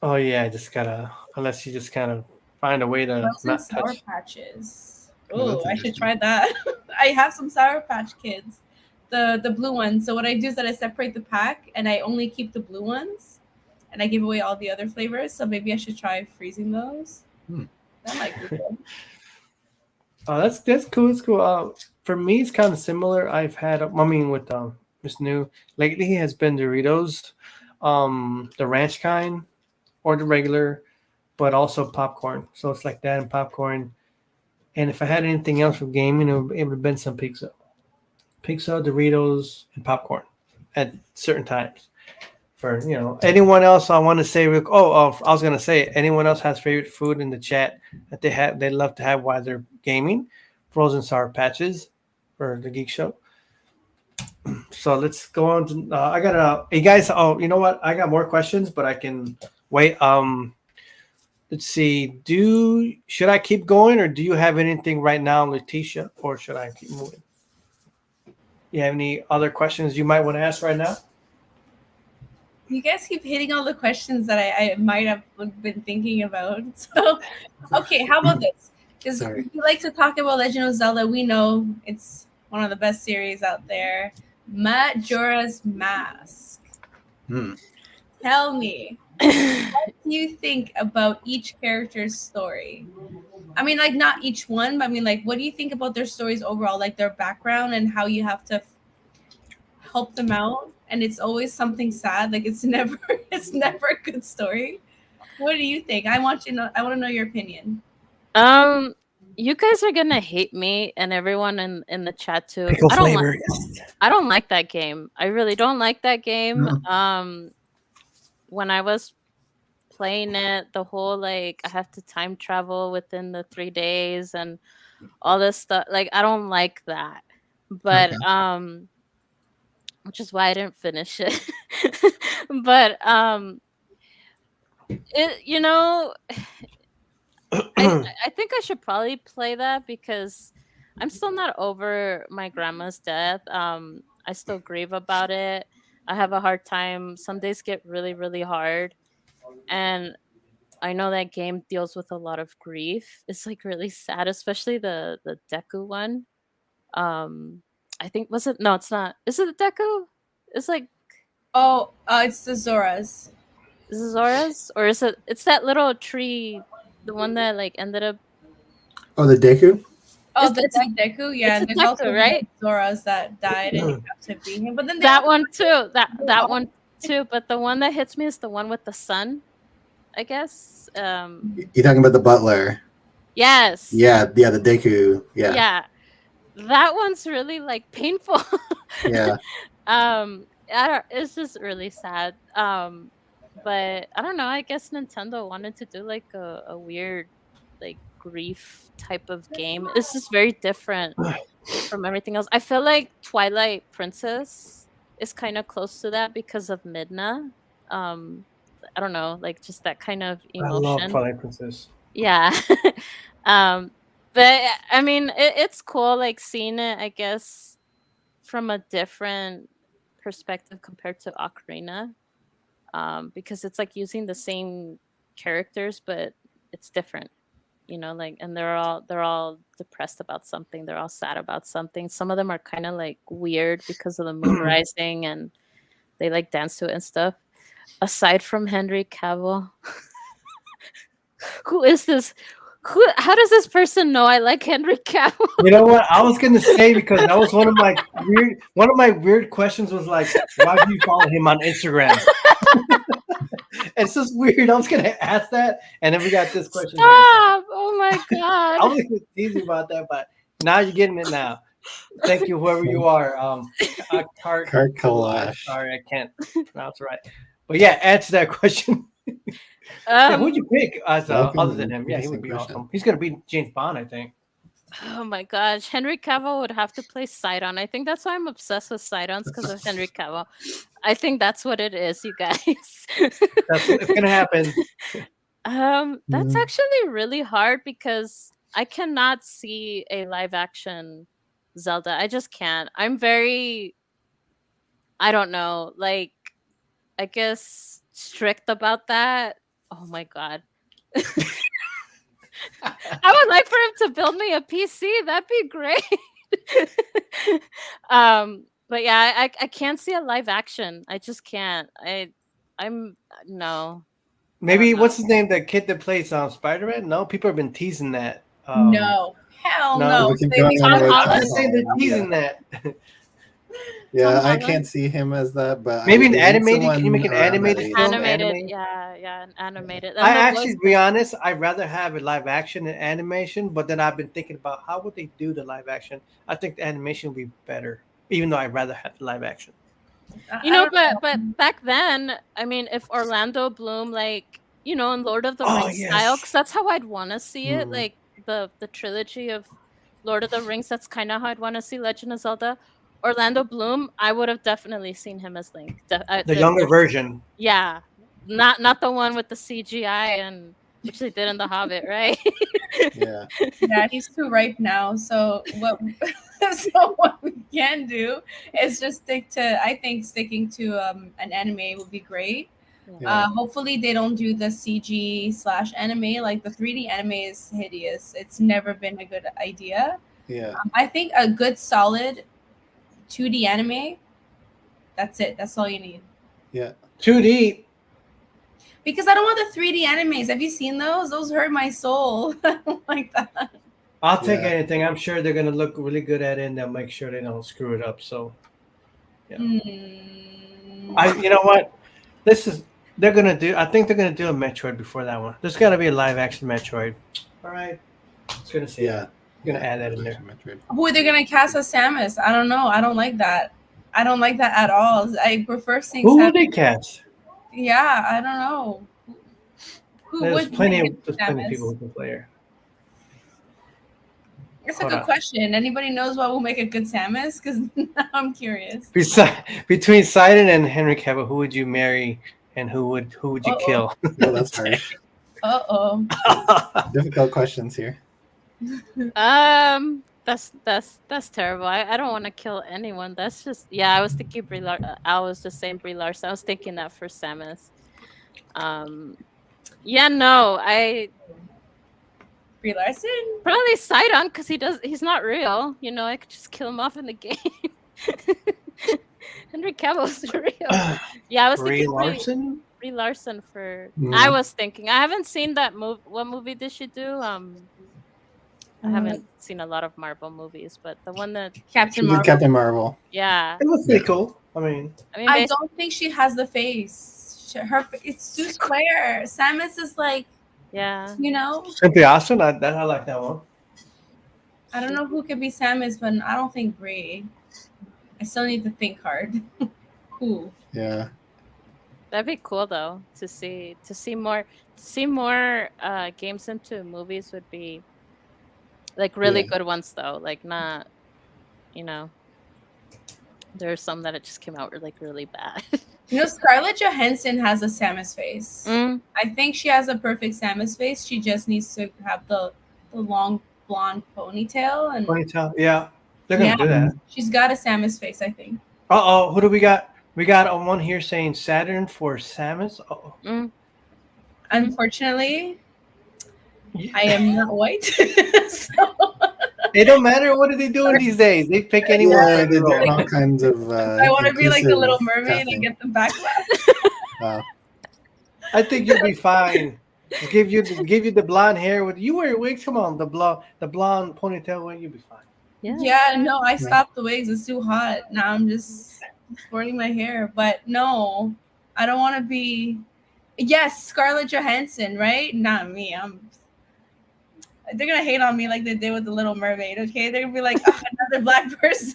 Oh yeah, just gotta unless you just kind of find a way to Frozen not Sour touch. Patches. Oh, Oh, that's I should interesting. try that. I have some Sour Patch Kids, the blue ones. So what I do is that I separate the pack and I only keep the blue ones, and I give away all the other flavors. So maybe I should try freezing those. That might be good. Oh, that's cool. That's cool. For me, it's kind of similar. I've had, with MsNu lately has been Doritos, the ranch kind or the regular, but also popcorn. So it's like that and popcorn. And if I had anything else for gaming, it would have been some pizza, Doritos, and popcorn at certain times. For anyone else, I want to say, I was gonna say, anyone else has favorite food in the chat that they love to have while they're gaming? Frozen Sour Patches for the Geek Show. So let's go on to. I got hey guys. Oh, you know what? I got more questions, but I can wait. Let's see. Should I keep going, or do you have anything right now, Letitia, or should I keep moving? You have any other questions you might want to ask right now? You guys keep hitting all the questions that I might have been thinking about. So, okay, how about this? Because we like to talk about Legend of Zelda. We know it's one of the best series out there. Majora's Mask. Tell me, what do you think about each character's story? I mean, like not each one, but I mean, like, what do you think about their stories overall, like their background and how you have to help them out? And it's always something sad. Like it's never a good story. What do you think? I want to know your opinion. You guys are gonna hate me and everyone in the chat too. Pickle flavor. I don't like that game. I really don't like that game. When I was playing it, the whole like I have to time travel within the 3 days and all this stuff. Like I don't like that. But which is why I didn't finish it. But I think I should probably play that because I'm still not over my grandma's death. I still grieve about it. I have a hard time. Some days get really, really hard. And I know that game deals with a lot of grief. It's like really sad, especially the Deku one. I think was it? No, it's not. Is it the Deku? It's like it's the Zoras. Is it Zora's or is it? It's that little tree, the one that like ended up. Oh, the Deku. Oh, It's- the Deku, yeah. it's a There's Deku, also right? Zoras that died and you have to beat him. But then they that also one too. That Oh. one too. But the one that hits me is the one with the sun, I guess. You talking about the butler? Yes. Yeah, the Deku. Yeah, Yeah. That one's really like painful. yeah. It's just really sad. But I don't know. I guess Nintendo wanted to do like a weird, like grief type of game. It's just very different from everything else. I feel like Twilight Princess is kind of close to that because of Midna. I don't know, like just that kind of I love emotion. Twilight Princess. Yeah. um, but I mean, it's cool, like seeing it, I guess, from a different perspective compared to Ocarina, because it's like using the same characters, but it's different. You know, like, and they're all depressed about something. They're all sad about something. Some of them are kind of like weird because of the moon rising, and they like dance to it and stuff. Aside from Henry Cavill, who is this? How does this person know I like Henry Cavill? You know what? I was gonna say, because that was one of my weird questions was like, why do you follow him on Instagram? It's just weird. I was gonna ask that, and then we got this question. Stop! Oh my I god! was gonna tease you about that, but now you're getting it now. Thank you, whoever you are. Cart Kalash. Sorry, I can't pronounce it right. But yeah, answer that question. Yeah, who'd you pick as other than him? Yeah, he would be awesome. He's gonna be James Bond, I think. Oh my gosh, Henry Cavill would have to play Sidon. I think that's why I'm obsessed with Sidons, because of Henry Cavill. I think that's what it is, you guys. That's what's gonna happen. That's actually really hard because I cannot see a live action Zelda. I just can't. I'm very, I don't know, like, I guess strict about that. Oh my god. I would like for him to build me a PC. That'd be great. But yeah, I can't see a live action. I just can't. I'm no. Maybe know. what's his name? The kid that plays Spider-Man? No, people have been teasing that. no. Hell no. no. We keep They going make on Tom with I'm Holland. just saying they're teasing that. Yeah, Tom I Holland? can't see him as that, but Maybe I an need animated. Can you someone make an around that animated age. film? Animated, Anime? yeah, animated. And I the actually, voice- to be honest, I'd rather have a live action than animation. But then I've been thinking about how would they do the live action. I think the animation would be better, even though I'd rather have the live action. you know, but back then, I mean, if Orlando Bloom, like, you know, in Lord of the Oh, Rings yes. style, because that's how I'd want to see it, Mm. like the trilogy of Lord of the Rings. That's kind of how I'd want to see Legend of Zelda. Orlando Bloom, I would have definitely seen him as Link. The younger version. Yeah, not the one with the CGI, and which they did in The Hobbit, right? Yeah. Yeah, he's too ripe now. So what we can do is just sticking to an anime would be great. Yeah. Hopefully they don't do the CG/anime. Like the 3D anime is hideous. It's never been a good idea. Yeah. I think a good solid 2D anime. That's it. That's all you need. Yeah. 2D. Because I don't want the 3D animes. Have you seen those? Those hurt my soul. I don't like that. I'll take Yeah. anything. I'm sure they're gonna look really good at it, and they'll make sure they don't screw it up. So, yeah. You know what? They're gonna do. I think they're gonna do a Metroid before that one. There's gotta be a live action Metroid. All right, it's gonna see. Yeah. You're gonna add that in there. Who are they gonna cast as Samus? I don't know. I don't like that. I don't like that at all. I prefer seeing Who Samus. would they cast? Yeah, I don't know. Who There's would plenty make of it plenty Samus? of people who can play her. It's a Hold good on. question. Anybody knows what will make a good Samus? Because now I'm curious. Between Sidon and Henry Cavill, who would you marry, and who would you Uh-oh. kill? No, that's harsh. Uh-oh. Difficult questions here. That's terrible. I don't want to kill anyone. That's just, yeah. I was thinking I was just saying Brie Larson. I was thinking that for Samus. Yeah, no, Brie Larson? probably Sidon, because he's not real. You know, I could just kill him off in the game. Henry Cavill's real. Yeah, I was Brie thinking Larson. Brie Larson for. Mm. I was thinking. I haven't seen that movie. What movie did she do? I haven't seen a lot of Marvel movies, but the one that Captain She did Marvel. Captain Marvel. yeah, It was pretty cool. I mean, I basically, don't think she has the face. It's too square. Samus is like, yeah. you know, Simply Awesome. I like that one. I don't know who could be Samus, but I don't think Brie. I still need to think hard. Who? Yeah. That'd be cool though to see more games into movies would be like really Yeah. good ones though. Like not, you know, there's some that it just came out like really bad. You know, Scarlett Johansson has a Samus face. Mm, I think she has a perfect Samus face. She just needs to have the long blonde ponytail, and Ponytail. Yeah, they're gonna Yeah. do that. she's got a Samus face, I think. Oh, who do we got? We got one here saying Saturn for Samus. Oh, mm. Unfortunately, Yeah. I am not white. So It don't matter. What are they doing these days? They pick anyone. Yeah, for they're the role. doing all kinds of. I want to be like the Little inclusive Mermaid casting. and get the backlash. Wow. I think you'll be fine. Give you the blonde hair with you wear wigs. Come on, the blonde ponytail wig. You'll be fine. Yeah, no, I stopped the wigs. It's too hot. Now I'm just sporting my hair. But no, I don't want to be. Yes, Scarlett Johansson, right? Not me. They're gonna hate on me like they did with the Little Mermaid. Okay, they're gonna be like, "Oh, another black person."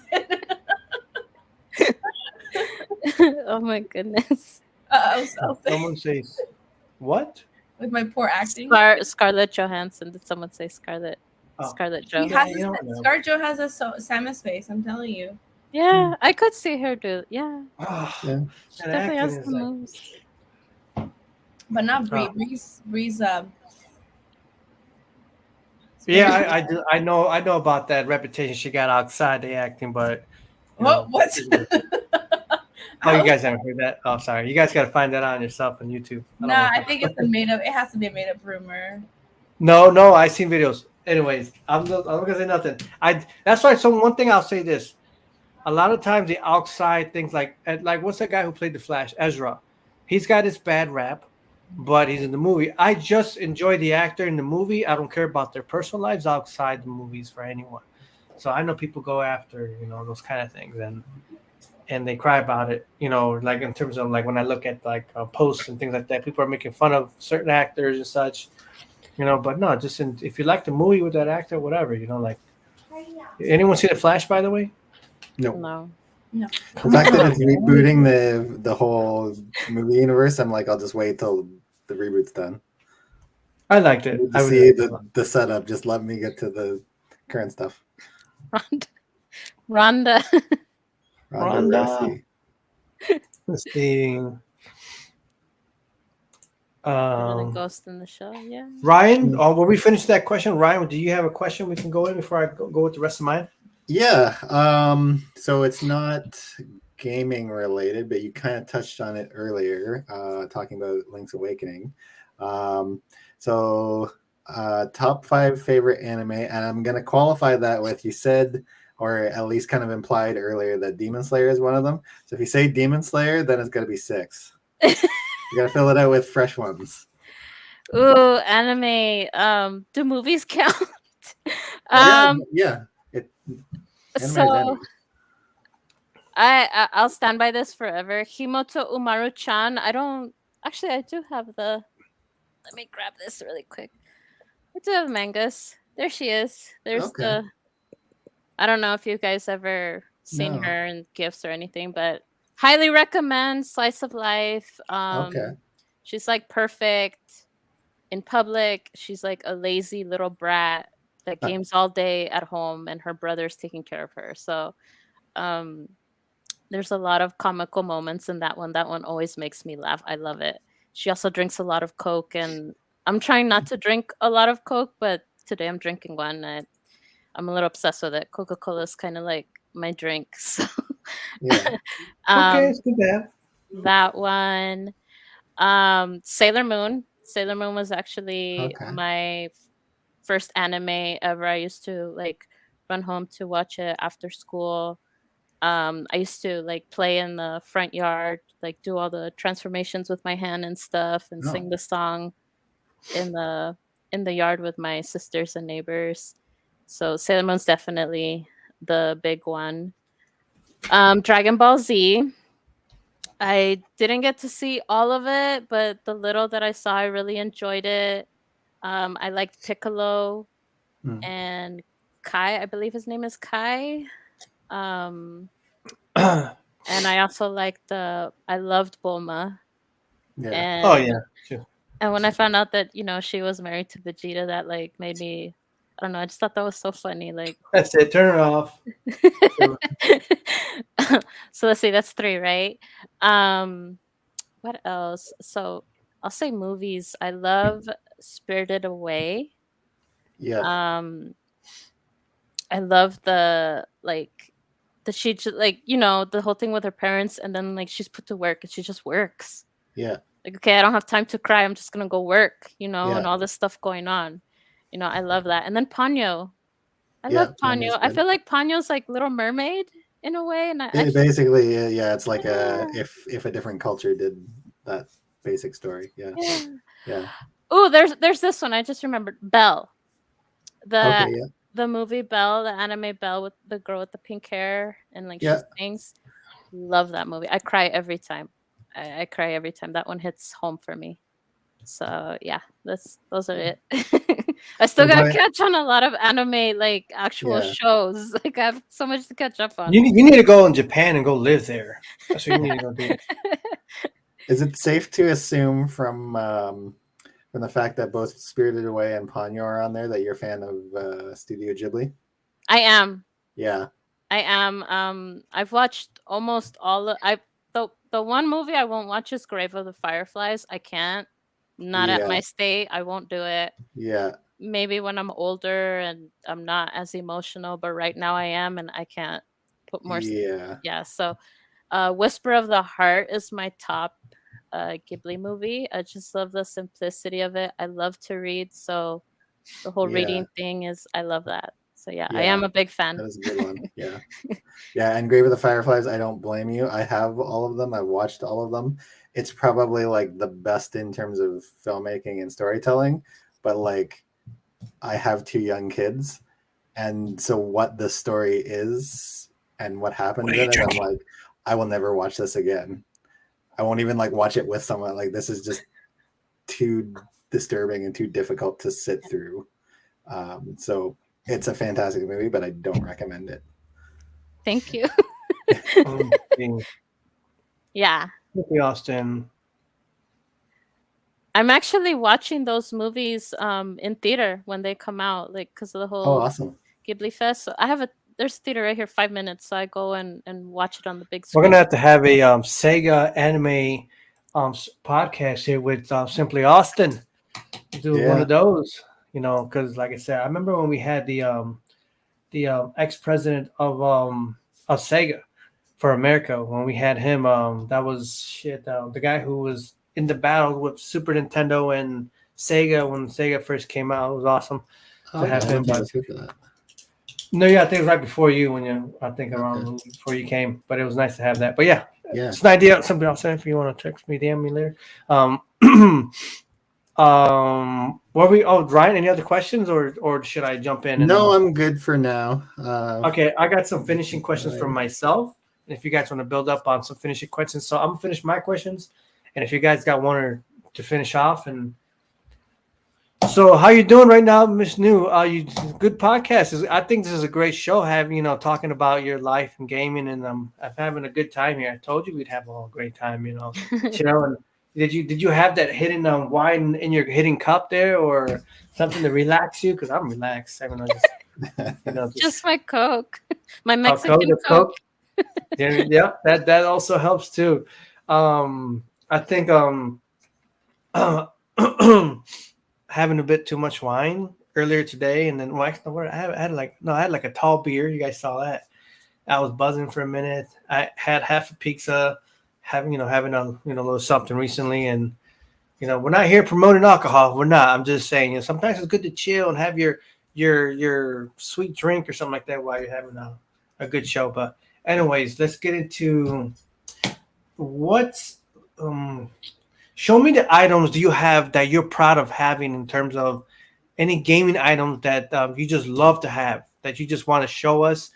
Oh my goodness. I'll say Someone says, "What?" with my poor acting. Scarlett Johansson. Did someone say Scarlett? Oh. Scarlett He Johansson. has you don't know. ScarJo has a Samus face. I'm telling you. Yeah, I could see her do. Yeah, Oh, Yeah. she that definitely has acting is the like- moves. But not Brie. Oh. Bree's Yeah, I do. I know about that reputation she got outside the acting, but What? What? Oh, you guys haven't heard that? Oh, sorry. You guys got to find that on yourself on YouTube. don't Nah, know. I think it's a made up. It has to be a made up rumor. No, I seen videos. Anyways, I'm not gonna say nothing. That's why. So one thing I'll say this: a lot of times the outside things like what's that guy who played the Flash, Ezra? He's got his bad rap, but he's in the movie. I just enjoy the actor in the movie. I don't care about their personal lives outside the movies for anyone. So I know people go after those kind of things and they cry about it. Like in terms of like when I look at like posts and things like that, people are making fun of certain actors and such. But no, just if you like the movie with that actor, whatever, like. Anyone see the Flash, by the way? No. The fact that it's rebooting the whole movie universe, I'm like, I'll just wait till the reboot's done. I liked it. To see the setup. Just let me get to the current stuff. Rhonda. Rhonda. Let's see. The ghost in the show. Yeah. Ryan, will we finish that question? Ryan, do you have a question we can go in before I go with the rest of mine? Yeah. So it's not gaming related, but you kind of touched on it earlier, talking about Link's Awakening. So top 5 favorite anime, and I'm gonna qualify that with, you said, or at least kind of implied earlier, that Demon Slayer is one of them. So if you say Demon Slayer, then it's gotta be 6. You gotta fill it out with fresh ones. Ooh, anime. Do movies count? Yeah. So I'll stand by this forever. Himoto Umaru-chan. I do have the. Let me grab this really quick. I do have mangas. There she is. There's the. I don't know if you guys ever seen her in gifts or anything, but highly recommend. Slice of life. She's like perfect in public. She's like a lazy little brat that games all day at home, and her brother's taking care of her. So there's a lot of comical moments in that one. That one always makes me laugh. I love it. She also drinks a lot of Coke, and I'm trying not to drink a lot of Coke, but today I'm drinking one. I'm a little obsessed with it. Coca-Cola is kind of like my drink. So Yeah. Okay, it's good to have. that one. Sailor Moon. Sailor Moon was actually my first anime ever. I used to like run home to watch it after school. I used to like play in the front yard, like do all the transformations with my hand and stuff, and sing the song in the yard with my sisters and neighbors. So Sailor Moon's definitely the big one. Dragon Ball Z. I didn't get to see all of it, but the little that I saw, I really enjoyed it. I liked Piccolo Mm. and Kai. I believe his name is Kai. Um, Oh and I also liked I loved Bulma. Yeah. And yeah, sure. and when I found out that she was married to Vegeta, that like made me, I don't know, I just thought that was so funny. Like, That's it. Turn it off. so let's see, that's 3, right? What else? So I'll say movies. I love Spirited Away. Yeah. I love the she just the whole thing with her parents, and then like she's put to work and she just works. Yeah. Like, okay, I don't have time to cry. I'm just gonna go work, and Yeah. all this stuff going on. I love that. And then Ponyo. I Yeah, love Ponyo. Ponyo's I good. feel like Ponyo's like Little Mermaid in a way, and I Basically, yeah, it's like Yeah. if a different culture did that basic story. Yeah. yeah. Yeah. Oh, there's this one I just remembered. Belle. Okay. Yeah. The movie Belle, the anime Belle with the girl with the pink hair and like Yeah. she sings. Love that movie. I cry every time. I cry every time. That one hits home for me. So yeah, those are it. I still gotta catch on a lot of anime, like actual Yeah. shows. Like I have so much to catch up on. You need to go in Japan and go live there. That's what you need to go do. Is it safe to assume from the fact that both Spirited Away and Ponyo are on there that you're a fan of Studio Ghibli? I am. Yeah. I am. I've watched almost all of the one movie I won't watch is Grave of the Fireflies. I can't. Not at my state. I won't do it. Yeah. Maybe when I'm older and I'm not as emotional, but right now I am, and I can't put more. Yeah. So, Whisper of the Heart is my top Ghibli movie. I just love the simplicity of it. I love to read, so the whole reading thing is, I love that. So yeah, I am a big fan. That is a good one. Yeah. Yeah, and Grave of the Fireflies, I don't blame you. I have all of them. I've watched all of them. It's probably like the best in terms of filmmaking and storytelling, but like I have 2 young kids, and so what the story is and what happens in it, I'm like, I will never watch this again. I won't even like watch it with someone. Like, this is just too disturbing and too difficult to sit through. So it's a fantastic movie, but I don't recommend it. Thank you. Yeah. Thank you, Austin. I'm actually watching those movies in theater when they come out, like because of the whole awesome Ghibli Fest. So there's theater right here, 5 minutes, so I go and watch it on the big screen. We're gonna have a Sega anime podcast here with Simply Austin. Do one of those, because like I said, I remember when we had the ex-president of Sega for America, when we had him, that was the guy who was in the battle with Super Nintendo and Sega when Sega first came out. It was awesome to have him. No, yeah, I think it was right before you around before you came, but it was nice to have that. But yeah, it's an idea. Something I'll say if you want to text me, DM me later. Ryan, any other questions or should I jump in? No, I'm good for now. Okay, I got some finishing questions from myself. If you guys want to build up on some finishing questions, so I'm gonna finish my questions, and if you guys got one or to finish off, and so how you doing right now, MsNu? You good podcast. I think this is a great show. Having talking about your life and gaming, and I'm having a good time here. I told you we'd have a great time. And did you have that hidden wine in your hidden cup there, or something to relax you? Because I'm relaxed. I mean, just my Coke, my Mexican Coke. Yeah, that also helps too. I think having a bit too much wine earlier today, and then I had like a tall beer. You guys saw that. I was buzzing for a minute. I had half a pizza, having a little something recently, and we're not here promoting alcohol. We're not. I'm just saying, sometimes it's good to chill and have your sweet drink or something like that while you're having a good show. But anyways, let's get into what's show me the items do you have that you're proud of having in terms of any gaming item that you just love to have, that you just want to show us.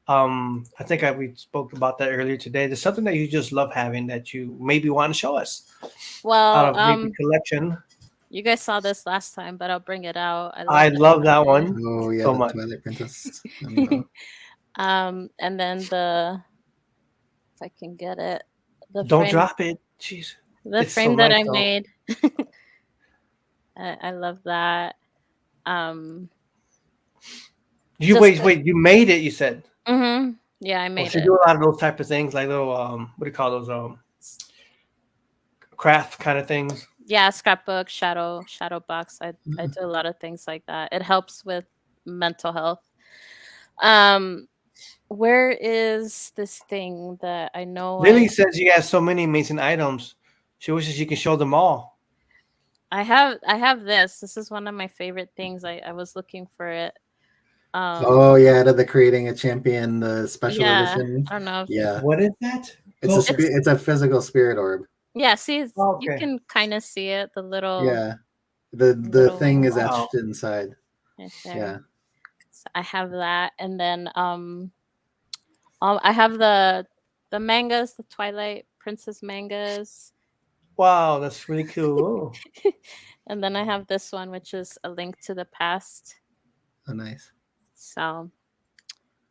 I think we spoke about that earlier today. There's something that you just love having that you maybe want to show us out Well, of maybe collection. you guys saw this last time, but I'll bring it out. I I love love that one Oh yeah, so the much. Twilight Princess. I know. And then if I can get it, the Don't frame, drop it. Jeez. the It's frame so that nice, I though. made. I love that. Um, You just wait. You made it. You said. yeah, I Oh, made so you it. do a lot of those type of things, like little what do you call those craft kind of things. Yeah, scrapbook, shadow box. I do a lot of things like that. It helps with mental health. Where is this thing that I know Lily says you have so many amazing items. She wishes you can show them all. I have this. This is one of my favorite things. I was looking for it. Oh yeah, the creating a champion, the special Yeah, edition. I don't know. Yeah, What is that? it's a physical spirit orb. Yeah, see, you Okay. can kind of see it. The little Yeah, the little thing is Wow. etched inside. right there. Yeah. So I have that, and then I have the mangas, the Twilight Princess mangas, Wow, that's really cool. and then I have this one, which is A Link to the Past. Oh, nice. So,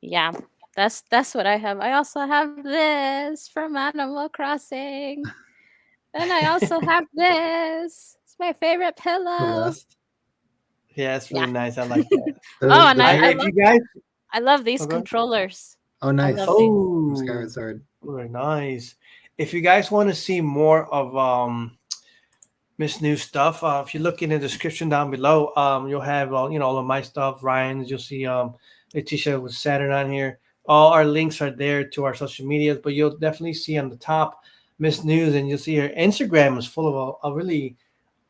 yeah, that's what I have. I also have this from Animal Crossing, and I also have this. It's my favorite pillow. Rust. Yeah, it's really Yeah. nice. I like that. Oh, and I If love, you guys, I love these Okay. controllers. Oh, nice. love these. oh, Skyward Sword. very nice. If you guys want to see more of MsNu stuff, if you look in the description down below, you'll have all of my stuff, Ryan's. You'll see LAETITIA with Saturn on here. All our links are there to our social medias, but you'll definitely see on the top MsNu, and you'll see her Instagram is full of a really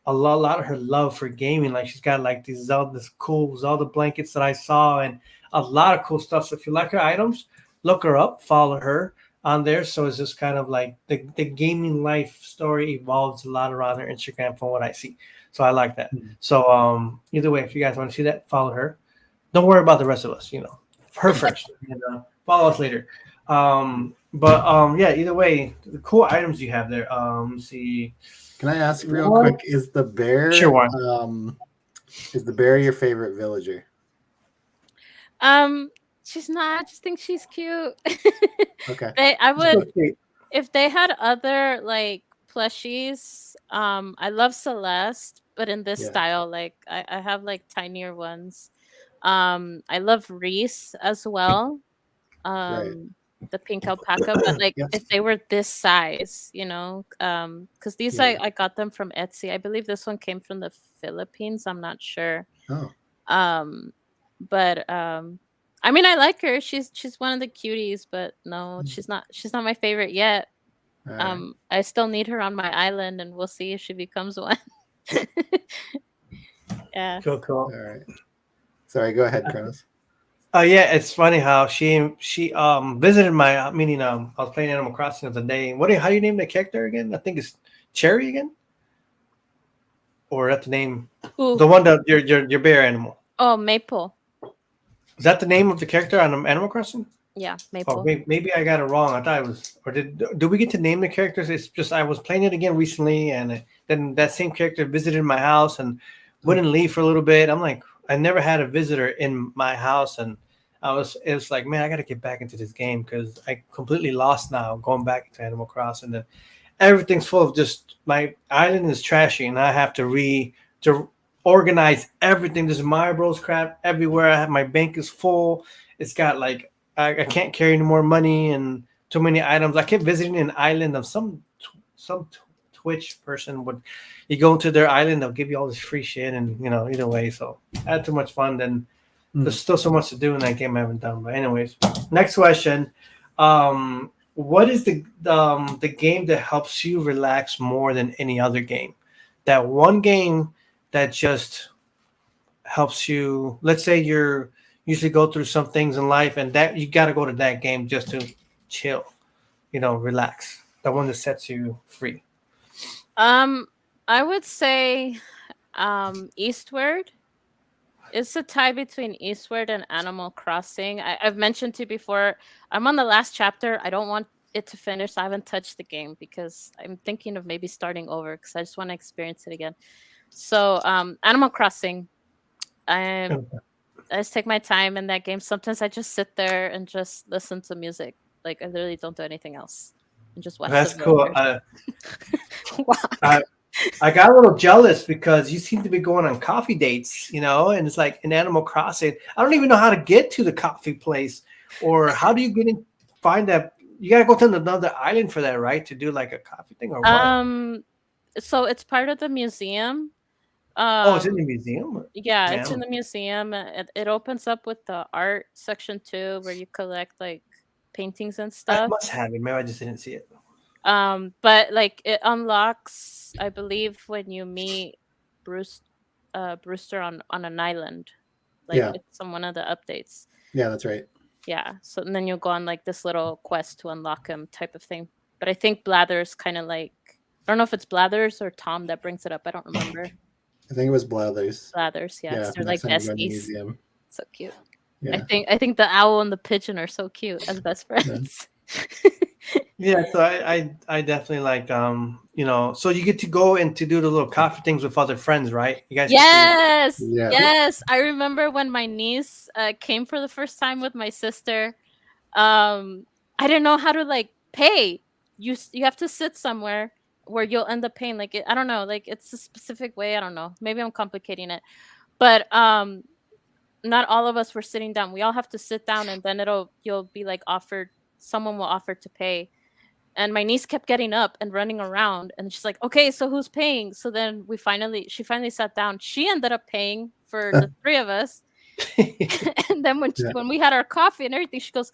a lot of her love for gaming. Like she's got like this cool Zelda blankets that I saw, and a lot of cool stuff. So if you like her items, look her up, follow her on there. So it's just kind of like the gaming life story evolves a lot around her Instagram from what I see. So I like that. So either way, if you guys want to see that, follow her. Don't worry about the rest of us, her first, and follow us later. But yeah, either way, the cool items you have there. Let's see. Can I ask real What? quick? Is the bear Sure. is the bear your favorite villager? She's not. I just think she's cute. Okay. I would Okay. if they had other like plushies. I love Celeste, but in this Yeah. style, like I have like tinier ones. I love Reese as well. The pink alpaca, but like Yes. if they were this size, because these Yeah. I got them from Etsy. I believe this one came from the Philippines. I'm not sure. Oh, But I mean, I like her. She's one of the cuties, but no, she's not my favorite yet. all right. I still need her on my island, and we'll see if she becomes one. Yeah. Cool. All right. Sorry, go ahead, Chronoz. Yeah, it's funny how she visited my meaning. I was playing Animal Crossing the other day. How do you name the character again? I think it's Cherry again, or that's the name. Who? The one that your bear animal. Oh, Maple. Is that the name of the character on Animal Crossing? Yeah, Maple. Oh, maybe I got it wrong. I thought it was, or did we get to name the characters? It's just I was playing it again recently, and then that same character visited my house and wouldn't leave for a little bit. I'm like, I never had a visitor in my house, and it was like, man, I got to get back into this game because I completely lost now going back to Animal Crossing. And everything's full of just my island is trashy, and I have to organize everything. There's Marlboro's crap everywhere. I have my bank is full. It's got like I can't carry any more money and too many items. I kept visiting an island of some Twitch person you go to their island, they'll give you all this free shit, and either way. So I had too much fun. Then there's still so much to do in that game I haven't done. But anyways, next question. What is the game that helps you relax more than any other game? That one game that just helps you. Let's say you're usually go through some things in life, and that you got to go to that game just to chill, relax. The one that sets you free. I would say Eastward. It's a tie between Eastward and Animal Crossing. I've mentioned to you before, I'm on the last chapter. I don't want it to finish. I haven't touched the game because I'm thinking of maybe starting over because I just want to experience it again. So Animal Crossing, I just take my time in that game. Sometimes I just sit there and just listen to music. Like I literally don't do anything else and just watch. That's the cool. I got a little jealous because you seem to be going on coffee dates, and it's like in Animal Crossing. I don't even know how to get to the coffee place, or how do you get in? Find that you gotta go to another island for that, right? To do like a coffee thing or what? So it's part of the museum. Oh, it's in the museum. Yeah, it's in Damn. the museum. It opens up with the art section too, where you collect like paintings and I stuff. must have it. Maybe I just didn't see it. But like it unlocks, I believe, when you meet Brewster on an island. Like Yeah. it's on one of the updates. Yeah, that's right. Yeah. So and then you'll go on like this little quest to unlock him type of thing. But I think Blathers kind of like, I don't know if it's Blathers or Tom that brings it up. I don't remember. I think it was Blathers. Blathers, yeah. Yeah, They're like next time you go in the besties. museum. So cute. Yeah. I think the owl and the pigeon are so cute as best friends. Yeah, so I definitely like so you get to go and to do the little coffee things with other friends, right? You guys Yes, Yeah. yes. I remember when my niece came for the first time with my sister. I didn't know how to like pay. You have to sit somewhere where you'll end up paying. Like I don't know, like it's a specific way. I don't know. Maybe I'm complicating it, but not all of us were sitting down. We all have to sit down, and then you'll be like offered. Someone will offer to pay. And my niece kept getting up and running around, and she's like, "Okay, so who's paying?" So then she finally sat down. She ended up paying for the three of us. And then when we had our coffee and everything, she goes,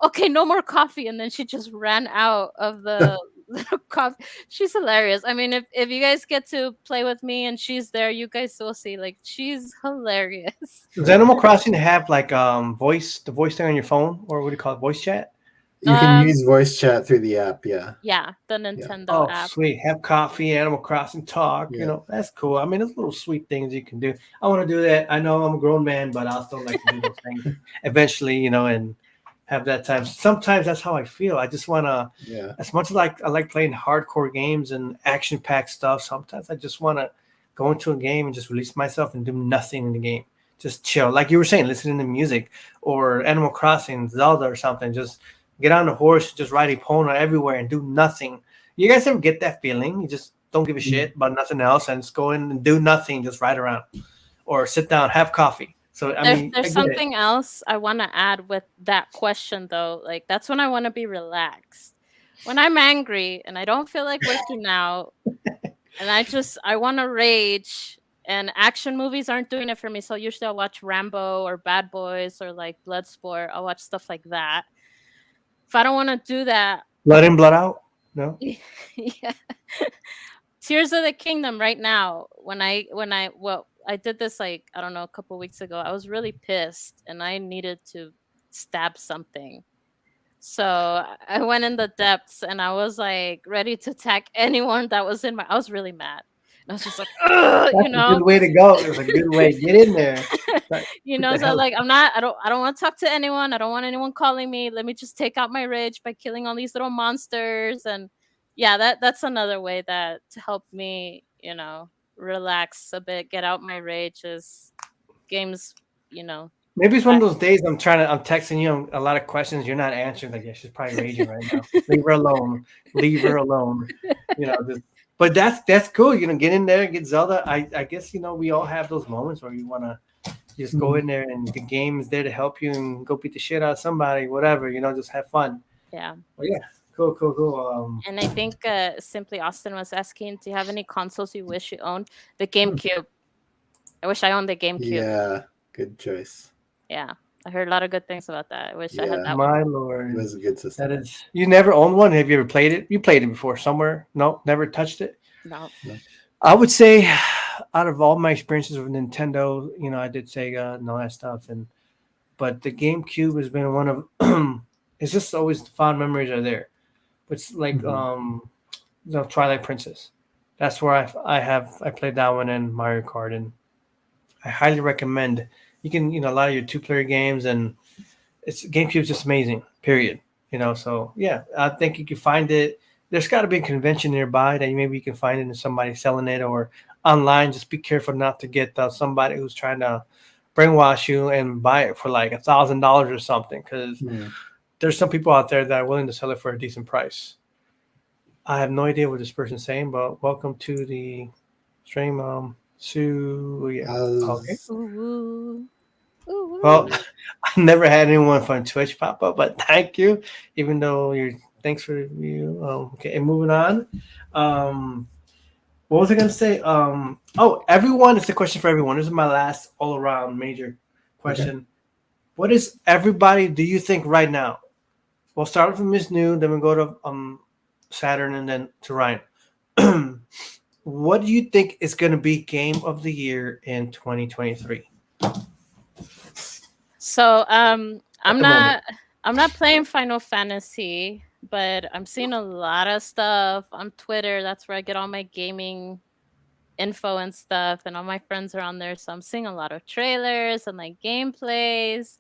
"Okay, no more coffee." And then she just ran out of the little coffee. She's hilarious. I mean, if you guys get to play with me and she's there, you guys will see. Like she's hilarious. Does Animal Crossing have like the voice thing on your phone, or what do you call it, voice chat? You can use voice chat through the app, yeah. Yeah, the Nintendo app. Sweet. Have coffee, Animal Crossing talk. Yeah. That's cool. I mean, there's little sweet things you can do. I want to do that. I know I'm a grown man, but I'll still like to do those things eventually, and have that time. Sometimes that's how I feel. I just want to, as much as I like playing hardcore games and action-packed stuff, sometimes I just want to go into a game and just release myself and do nothing in the game. Just chill. Like you were saying, listening to music or Animal Crossing, Zelda or something. Just get on a horse, just ride a pony everywhere and do nothing. You guys ever get that feeling? You just don't give a shit about nothing else and just go in and do nothing, just ride around or sit down, have coffee. So there's something else I want to add with that question though. Like that's when I want to be relaxed. When I'm angry and I don't feel like working out and I want to rage, and action movies aren't doing it for me. So usually I'll watch Rambo or Bad Boys or like Bloodsport. I'll watch stuff like that. If I don't want to do that, blood in, blood out. No. Yeah. Tears of the Kingdom right now. When I did this like I don't know a couple weeks ago. I was really pissed and I needed to stab something. So I went in the depths and I was like ready to attack anyone that was I was really mad. And I was just like, That's a good way to go. It was a good way. Get in there. So like I don't want to talk to anyone. I don't want anyone calling me. Let me just take out my rage by killing all these little monsters. And yeah, that's another way that to help me, relax a bit, get out my rage is games, Maybe it's one of those days I'm texting you a lot of questions you're not answering. Like, yeah, she's probably raging right now. Leave her alone. Leave her alone. But that's cool. Get in there, get Zelda. I guess we all have those moments where you want to just go in there and the game is there to help you and go beat the shit out of somebody, whatever. Just have fun. Yeah. But yeah, cool. And I think Simply Austin was asking, do you have any consoles you wish you owned? The GameCube. I wish I owned the GameCube. Yeah, good choice. Yeah. I heard a lot of good things about that. I wish I had that My one. Lord. It was a good system. That is. You never owned one? Have you ever played it? You played it before somewhere? No, never touched it? No. I would say out of all my experiences with Nintendo, I did Sega and all that stuff. But the GameCube has been one of it's just always the fond memories are there. But it's like Twilight Princess. That's where I played that one and Mario Kart, and I highly recommend. You can, a lot of your two-player games, and GameCube is just amazing. Period. So yeah, I think you can find it. There's got to be a convention nearby that maybe you can find it in somebody selling it or online. Just be careful not to get somebody who's trying to brainwash you and buy it for like $1,000 or something, because there's some people out there that are willing to sell it for a decent price. I have no idea what this person's saying, but welcome to the stream. Sue, yeah. Okay. Ooh, ooh, Well, I never had anyone from Twitch pop up, but thank you. Even though thanks for the review. Okay, and moving on. What was I gonna say? Everyone. It's a question for everyone. This is my last all-around major question. Okay. What is everybody? Do you think right now? We'll start from MsNu, then we'll go to Saturn, and then to Ryan. What do you think is going to be game of the year in 2023? So I'm not playing Final Fantasy, but I'm seeing a lot of stuff on Twitter. That's where I get all my gaming info and stuff, and all my friends are on there. So I'm seeing a lot of trailers and like gameplays.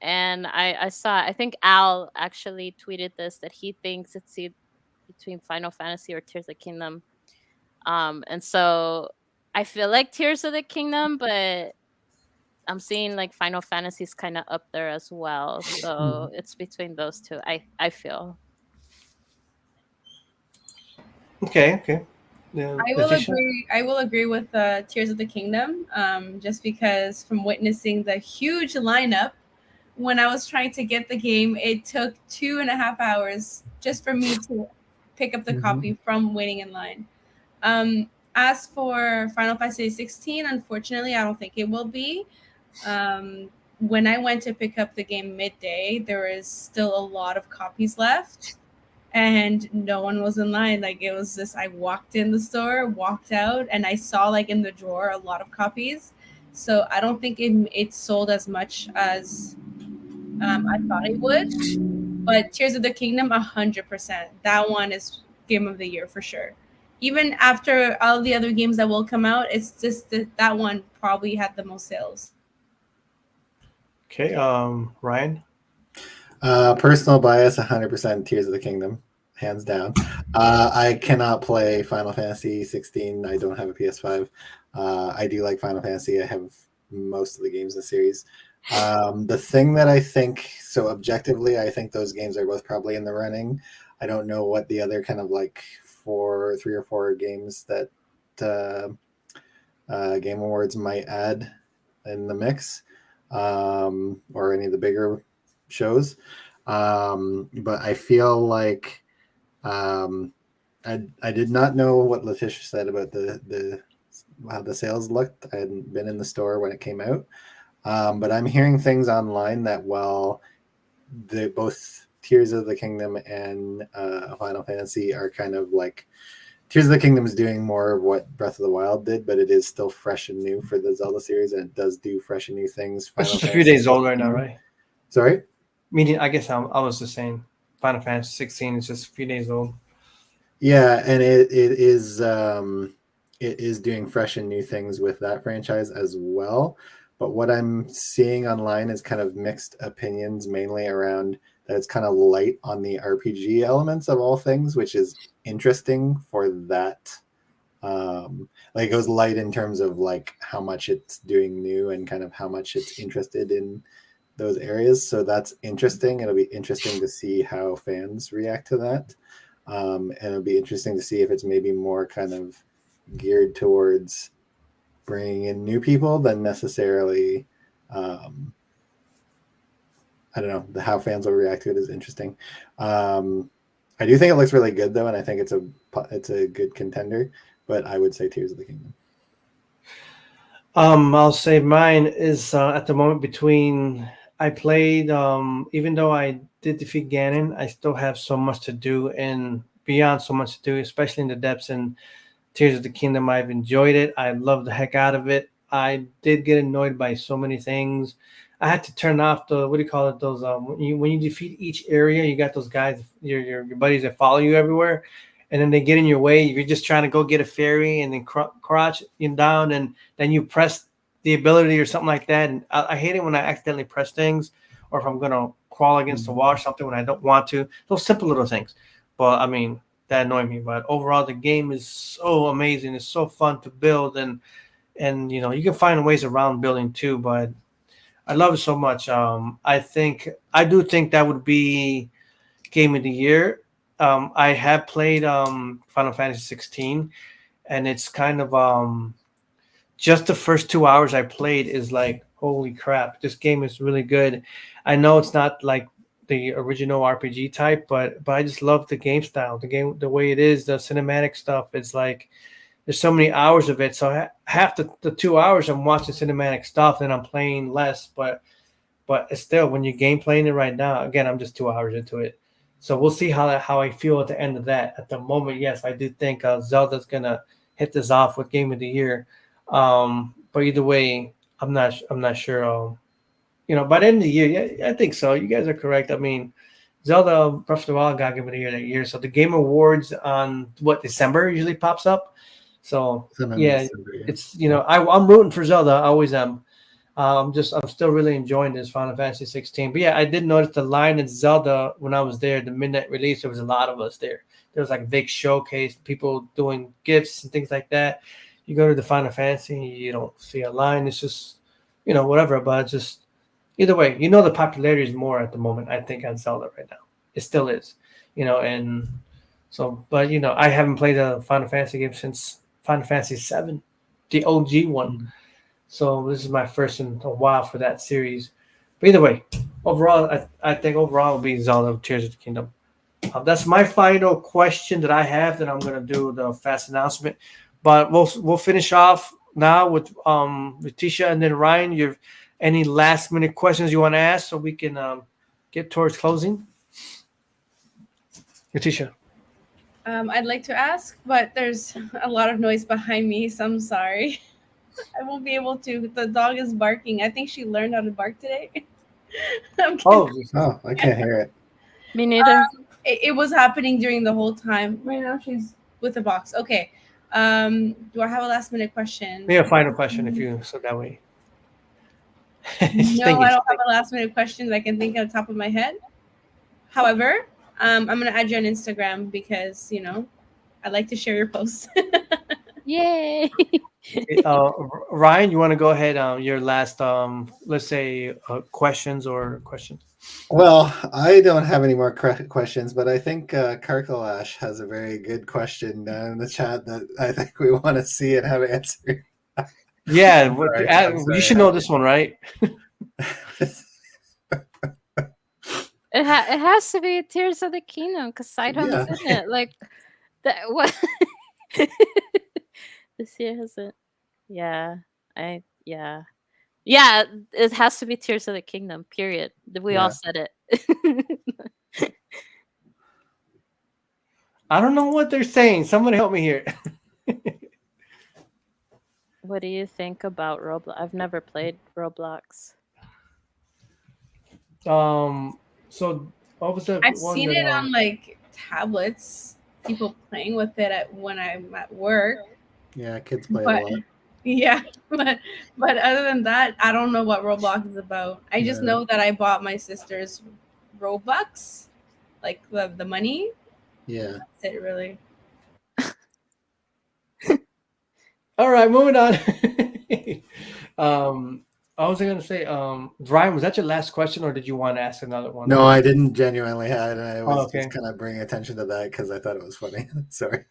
And I saw, I think Al actually tweeted this, that he thinks it's between Final Fantasy or Tears of the Kingdom. And so I feel like Tears of the Kingdom, but I'm seeing like Final Fantasy's kind of up there as well. So it's between those two, I feel. Okay. Yeah, I will agree with Tears of the Kingdom, just because from witnessing the huge lineup when I was trying to get the game, it took 2.5 hours just for me to pick up the copy from waiting in line. As for Final Fantasy 16, unfortunately, I don't think it will be. When I went to pick up the game midday, there is still a lot of copies left, and no one was in line. Like, it was just, I walked in the store, walked out, and I saw like in the drawer a lot of copies. So I don't think it sold as much as I thought it would. But Tears of the Kingdom, 100%. That one is game of the year for sure. Even after all the other games that will come out, it's just that one probably had the most sales. Okay, Ryan? Personal bias, 100% Tears of the Kingdom, hands down. I cannot play Final Fantasy 16. I don't have a PS5. I do like Final Fantasy. I have most of the games in the series. The thing that I think, so objectively, I think those games are both probably in the running. I don't know what the other kind of like 3 or 4 games that Game Awards might add in the mix, or any of the bigger shows. But I feel like I did not know what LAETITIA said about the how the sales looked. I hadn't been in the store when it came out. But I'm hearing things online that while both Tears of the Kingdom and Final Fantasy are kind of like, Tears of the Kingdom is doing more of what Breath of the Wild did, but it is still fresh and new for the Zelda series, and it does do fresh and new things. It's just a few days old right now, right? Sorry? Meaning, I guess I was just saying Final Fantasy 16 is just a few days old. Yeah, and it is doing fresh and new things with that franchise as well. But what I'm seeing online is kind of mixed opinions, mainly around that it's kind of light on the RPG elements of all things, which is interesting for that. Like, it goes light in terms of like how much it's doing new and kind of how much it's interested in those areas. So that's interesting. It'll be interesting to see how fans react to that. And it'll be interesting to see if it's maybe more kind of geared towards bringing in new people than necessarily, I don't know, how fans will react to it is interesting. I do think it looks really good though, and I think it's a good contender, but I would say Tears of the Kingdom. I'll say mine is at the moment between, I played, even though I did defeat Ganon, I still have so much to do, and beyond so much to do, especially in the depths and Tears of the Kingdom. I've enjoyed it. I love the heck out of it. I did get annoyed by so many things. I had to turn off the, what do you call it? Those when you defeat each area, you got those guys, your buddies that follow you everywhere, and then they get in your way. You're just trying to go get a fairy, and then crouch you down, and then you press the ability or something like that. And I hate it when I accidentally press things, or if I'm gonna crawl against the wall or something when I don't want to. Those simple little things, but I mean that annoy me. But overall, the game is so amazing. It's so fun to build, and you can find ways around building too. But I love it so much. I do think that would be game of the year. I have played Final Fantasy 16, and it's kind of just the first 2 hours I played is like, holy crap, this game is really good. I know it's not like the original RPG type, but I just love the game style, the way it is, the cinematic stuff. It's like there's so many hours of it. So half the 2 hours I'm watching cinematic stuff, and I'm playing less. But it's still, when you're game playing it right now, again, I'm just 2 hours into it. So we'll see how I feel at the end of that. At the moment, yes, I do think Zelda's gonna hit this off with Game of the Year. But either way, I'm not sure. By the end of the year, yeah, I think so. You guys are correct. I mean, Zelda Breath of the Wild got Game of the Year that year. So the Game Awards on December usually pops up. So yeah, it's I'm rooting for Zelda. I always am. I'm still really enjoying this Final Fantasy 16. But yeah, I did notice the line in Zelda when I was there, the midnight release. There was a lot of us there. There was like a big showcase, people doing gifts and things like that. You go to the Final Fantasy, you don't see a line. It's just whatever. But it's just either way, the popularity is more at the moment, I think, on Zelda right now. It still is, and so. But I haven't played a Final Fantasy game since Final Fantasy 7, the OG one. So this is my first in a while for that series. But either way, overall, I think overall it'll be Zelda Tears of the Kingdom. That's my final question that I have. That I'm gonna do the fast announcement. But we'll finish off now with LAETITIA, and then Ryan. You have any last minute questions you want to ask, so we can get towards closing? LAETITIA. I'd like to ask, but there's a lot of noise behind me, so I'm sorry. I won't be able to. The dog is barking. I think she learned how to bark today. Oh, I can't hear it. Me neither. It was happening during the whole time. Right now she's with the box. Okay. Do I have a last minute question? Maybe a final question if you so that way. No, I don't have a last minute question that I can think on the top of my head. However, I'm gonna add you on Instagram because I like to share your posts. Yay! Ryan, you want to go ahead? Your last, let's say, questions. Well, I don't have any more questions, but I think Karkalash has a very good question in the chat that I think we want to see and have answered. Yeah, you should know this one, right? It has to be Tears of the Kingdom because Sidehum's in it. Like that. What? This year hasn't. Yeah. Yeah, it has to be Tears of the Kingdom, period. We all said it. I don't know what they're saying. Somebody help me here. What do you think about Roblox? I've never played Roblox. So what was the I've seen it on like tablets, people playing with it when I'm at work. Yeah, kids play a lot. Yeah, but other than that, I don't know what Roblox is about. I just know that I bought my sister's Robux, like the money. Yeah. That's it, really. All right, moving on. I was going to say, Ryan, was that your last question, or did you want to ask another one? No, I didn't genuinely have it. I was just kind of bringing attention to that because I thought it was funny. Sorry.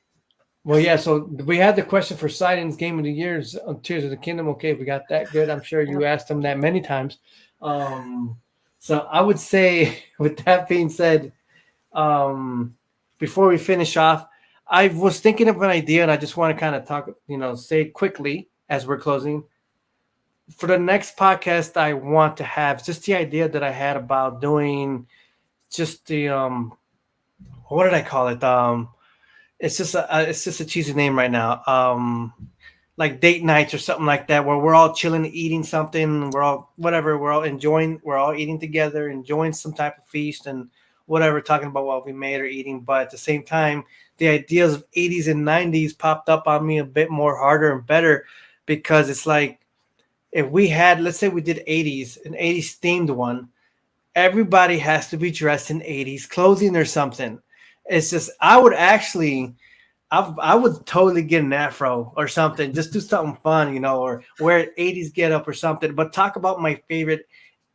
Well, yeah, so we had the question for Siding's Game of the Year's on Tears of the Kingdom. Okay, we got that good. I'm sure you asked him that many times. So I would say, with that being said, before we finish off, I was thinking of an idea, and I just want to kind of talk, say quickly as we're closing. For the next podcast, I want to have just the idea that I had about doing just the what did I call it? It's just a cheesy name right now. Like date nights or something like that, where we're all chilling, eating something. We're all eating together, enjoying some type of feast, and whatever, talking about what we made or eating. But at the same time, the ideas of 80s and 90s popped up on me a bit more harder and better, because it's like, if we had, let's say we did 80s, an 80s themed one, everybody has to be dressed in 80s clothing or something. It's just, I would totally get an afro or something, just do something fun, or wear 80s get up or something. But talk about my favorite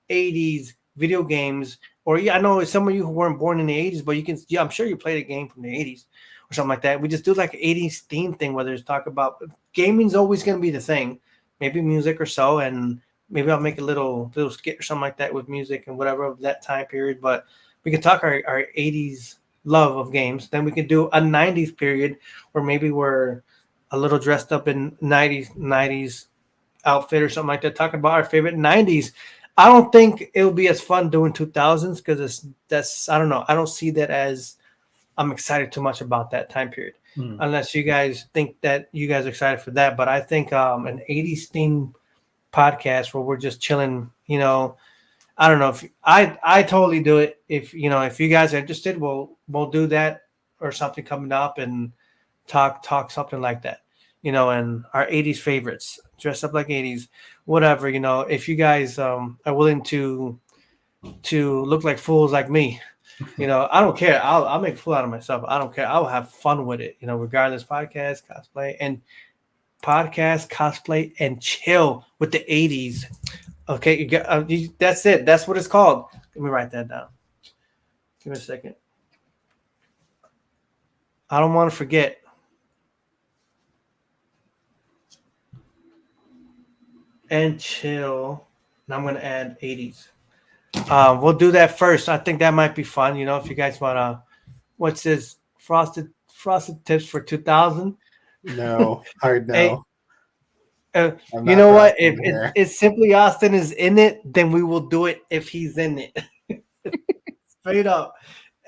80s video games. Or yeah, I know some of you who weren't born in the 80s, but I'm sure you played a game from the 80s or something like that. We just do like an 80s theme thing, whether it's talk about gaming's always going to be the thing, maybe music or so, and maybe I'll make a little skit or something like that with music and whatever of that time period. But we can talk our 80s love of games. Then we could do a 90s period where maybe we're a little dressed up in 90s outfit or something like that, talking about our favorite 90s. I don't think it'll be as fun doing 2000s, because I don't know. I don't see that as, I'm excited too much about that time period, unless you guys think that you guys are excited for that. But I think an 80s theme podcast where we're just chilling, I don't know if I totally do it. If you guys are interested, we'll do that or something coming up and talk something like that, and our 80s favorites, dress up like 80s, whatever, if you guys are willing to look like fools like me, I don't care. I'll make a fool out of myself. I don't care. I'll have fun with it, regardless. Podcast, cosplay, and chill with the 80s. Okay, that's it. That's what it's called. Let me write that down. Give me a second. I don't want to forget. And chill. Now I'm going to add 80s. We'll do that first. I think that might be fun. If you guys want to, what's this? Frosted tips for 2000? No, hard no. Hey, you know what? If Simply Austin is in it, then we will do it if he's in it. Straight up.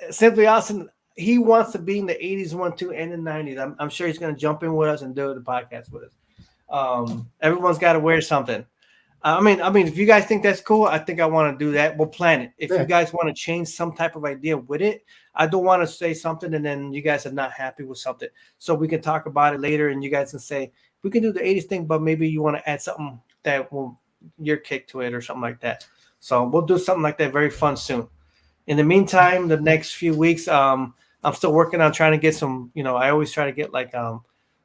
Simply Austin, he wants to be in the 80s one too, and the 90s. I'm sure he's going to jump in with us and do the podcast with us. Everyone's got to wear something. I mean, if you guys think that's cool, I think I want to do that. We'll plan it. If you guys want to change some type of idea with it, I don't want to say something and then you guys are not happy with something. So we can talk about it later, and you guys can say, we can do the 80s thing, but maybe you want to add something that will your kick to it or something like that. So we'll do something like that very fun soon. In the meantime, the next few weeks, I'm still working on trying to get some, I always try to get like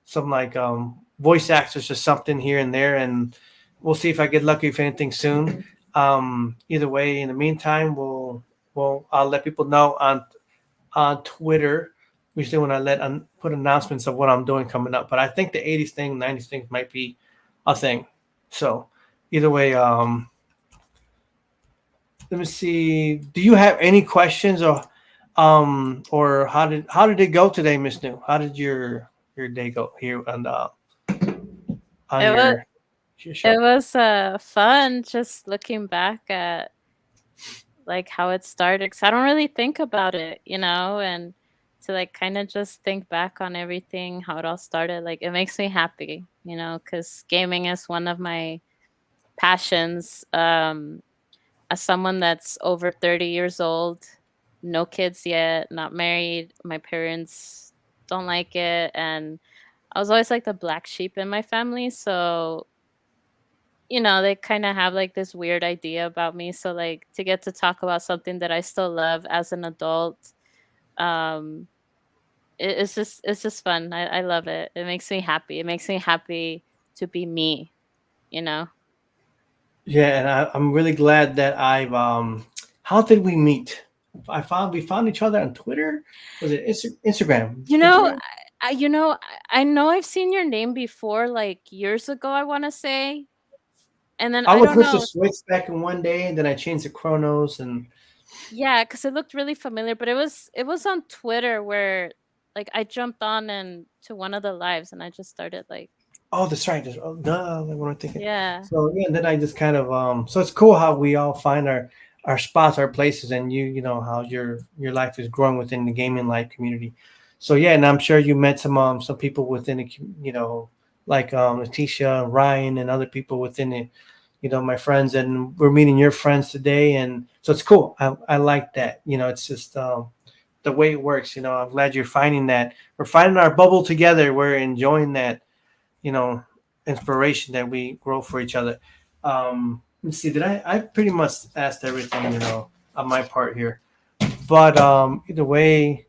some voice actors or something here and there, and we'll see if I get lucky, if anything soon. Either way, in the meantime, I'll let people know on Twitter. Usually when I put announcements of what I'm doing coming up. But I think the 80s thing, 90s thing might be a thing. So either way, let me see. Do you have any questions or how did it go today, MsNu? How did your day go here on your show? It was fun just looking back at like how it started, because I don't really think about it, and to like kind of just think back on everything, how it all started, like it makes me happy, because gaming is one of my passions. As someone that's over 30 years old, no kids yet, not married, my parents don't like it, and I was always like the black sheep in my family, so they kind of have like this weird idea about me. So like to get to talk about something that I still love as an adult, it's just fun. I love it. It makes me happy. It makes me happy to be me, Yeah, and I'm really glad that how did we meet? We found each other on Twitter. Was it Instagram? Instagram? I know I've seen your name before, like years ago, I want to say. And then I was Mr. Switch back in one day, and then I changed to Chronoz, and yeah, because it looked really familiar. But it was on Twitter where like I jumped on and to one of the lives, and I just started like. Oh, that's right. What I'm thinking. Yeah. So yeah, then I just kind of so it's cool how we all find our spots, our places, and you know how your life is growing within the gaming life community. So yeah, and I'm sure you met some people within the like LAETITIA, Ryan, and other people within my friends, and we're meeting your friends today, and so it's cool. I like that. It's just the way it works. I'm glad you're finding that. We're finding our bubble together. We're enjoying that, inspiration that we grow for each other. Let's see. Did I pretty much asked everything, on my part here, but either way,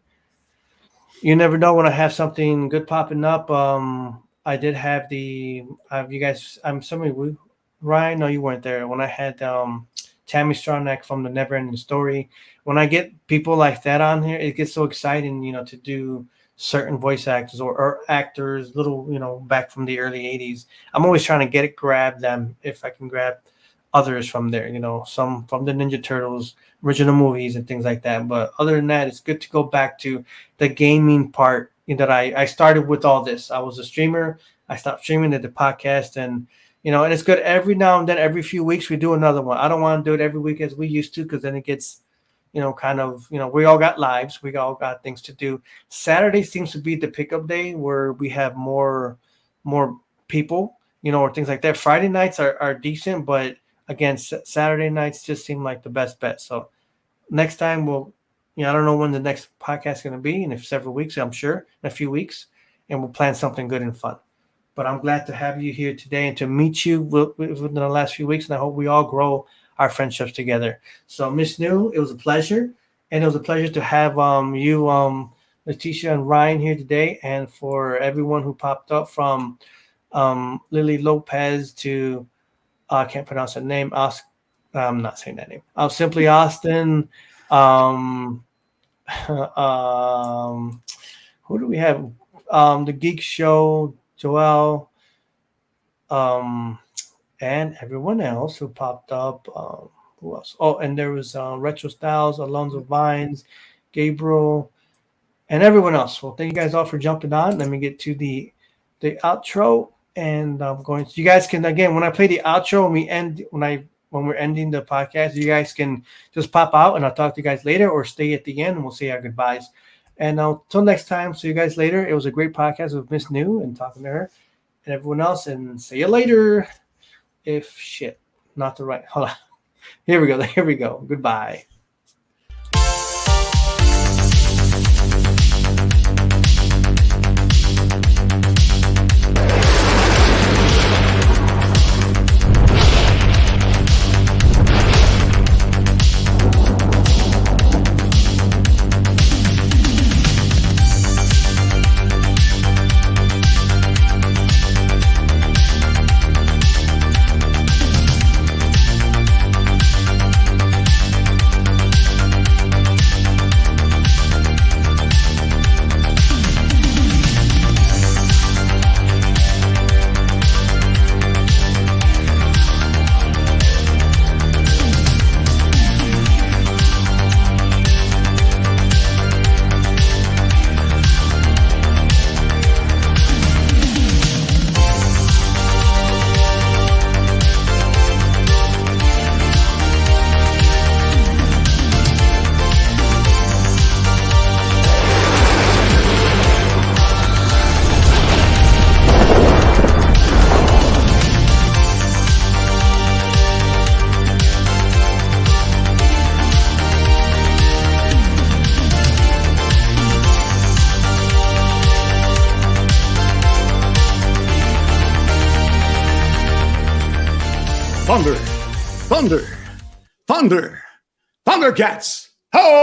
you never know when I have something good popping up. I did have you guys. I'm sorry, Ryan. No, you weren't there when I had Tammy Stronach from the Never Ending Story. When I get people like that on here, it gets so exciting, to do certain voice actors or actors, little, back from the early '80s. I'm always trying to grab them if I can grab others from there, some from the Ninja Turtles original movies and things like that. But other than that, it's good to go back to the gaming part that I started with all this. I was a streamer. I stopped streaming, did the podcast, and and it's good every now and then, every few weeks we do another one. I don't want to do it every week as we used to, because then it gets kind of, we all got lives, we all got things to do. Saturday seems to be the pickup day where we have more people, or things like that. Friday nights are decent, but again, Saturday nights just seem like the best bet. So next time I don't know when the next podcast is going to be, in several weeks, I'm sure, in a few weeks, and we'll plan something good and fun. But I'm glad to have you here today and to meet you within the last few weeks, and I hope we all grow our friendships together. So MsNu, it was a pleasure, and it was a pleasure to have you, LAETITIA and Ryan here today, and for everyone who popped up from Lily Lopez to I can't pronounce her name. I'm not saying that name. Simply Austin. Who do we have? The Geek Show, Joel, and everyone else who popped up. Who else? Oh, and there was Retro Styles, Alonzo Vines, Gabriel, and everyone else. Well, thank you guys all for jumping on. Let me get to the outro. And I'm going to, you guys can, again, when I play the outro, when we're ending the podcast, you guys can just pop out and I'll talk to you guys later, or stay at the end and we'll say our goodbyes. And until next time, see you guys later. It was a great podcast with MsNu and talking to her and everyone else, and see you later. Not the right, hold on. Here we go. Goodbye. Thunder, Thundercats. Ho!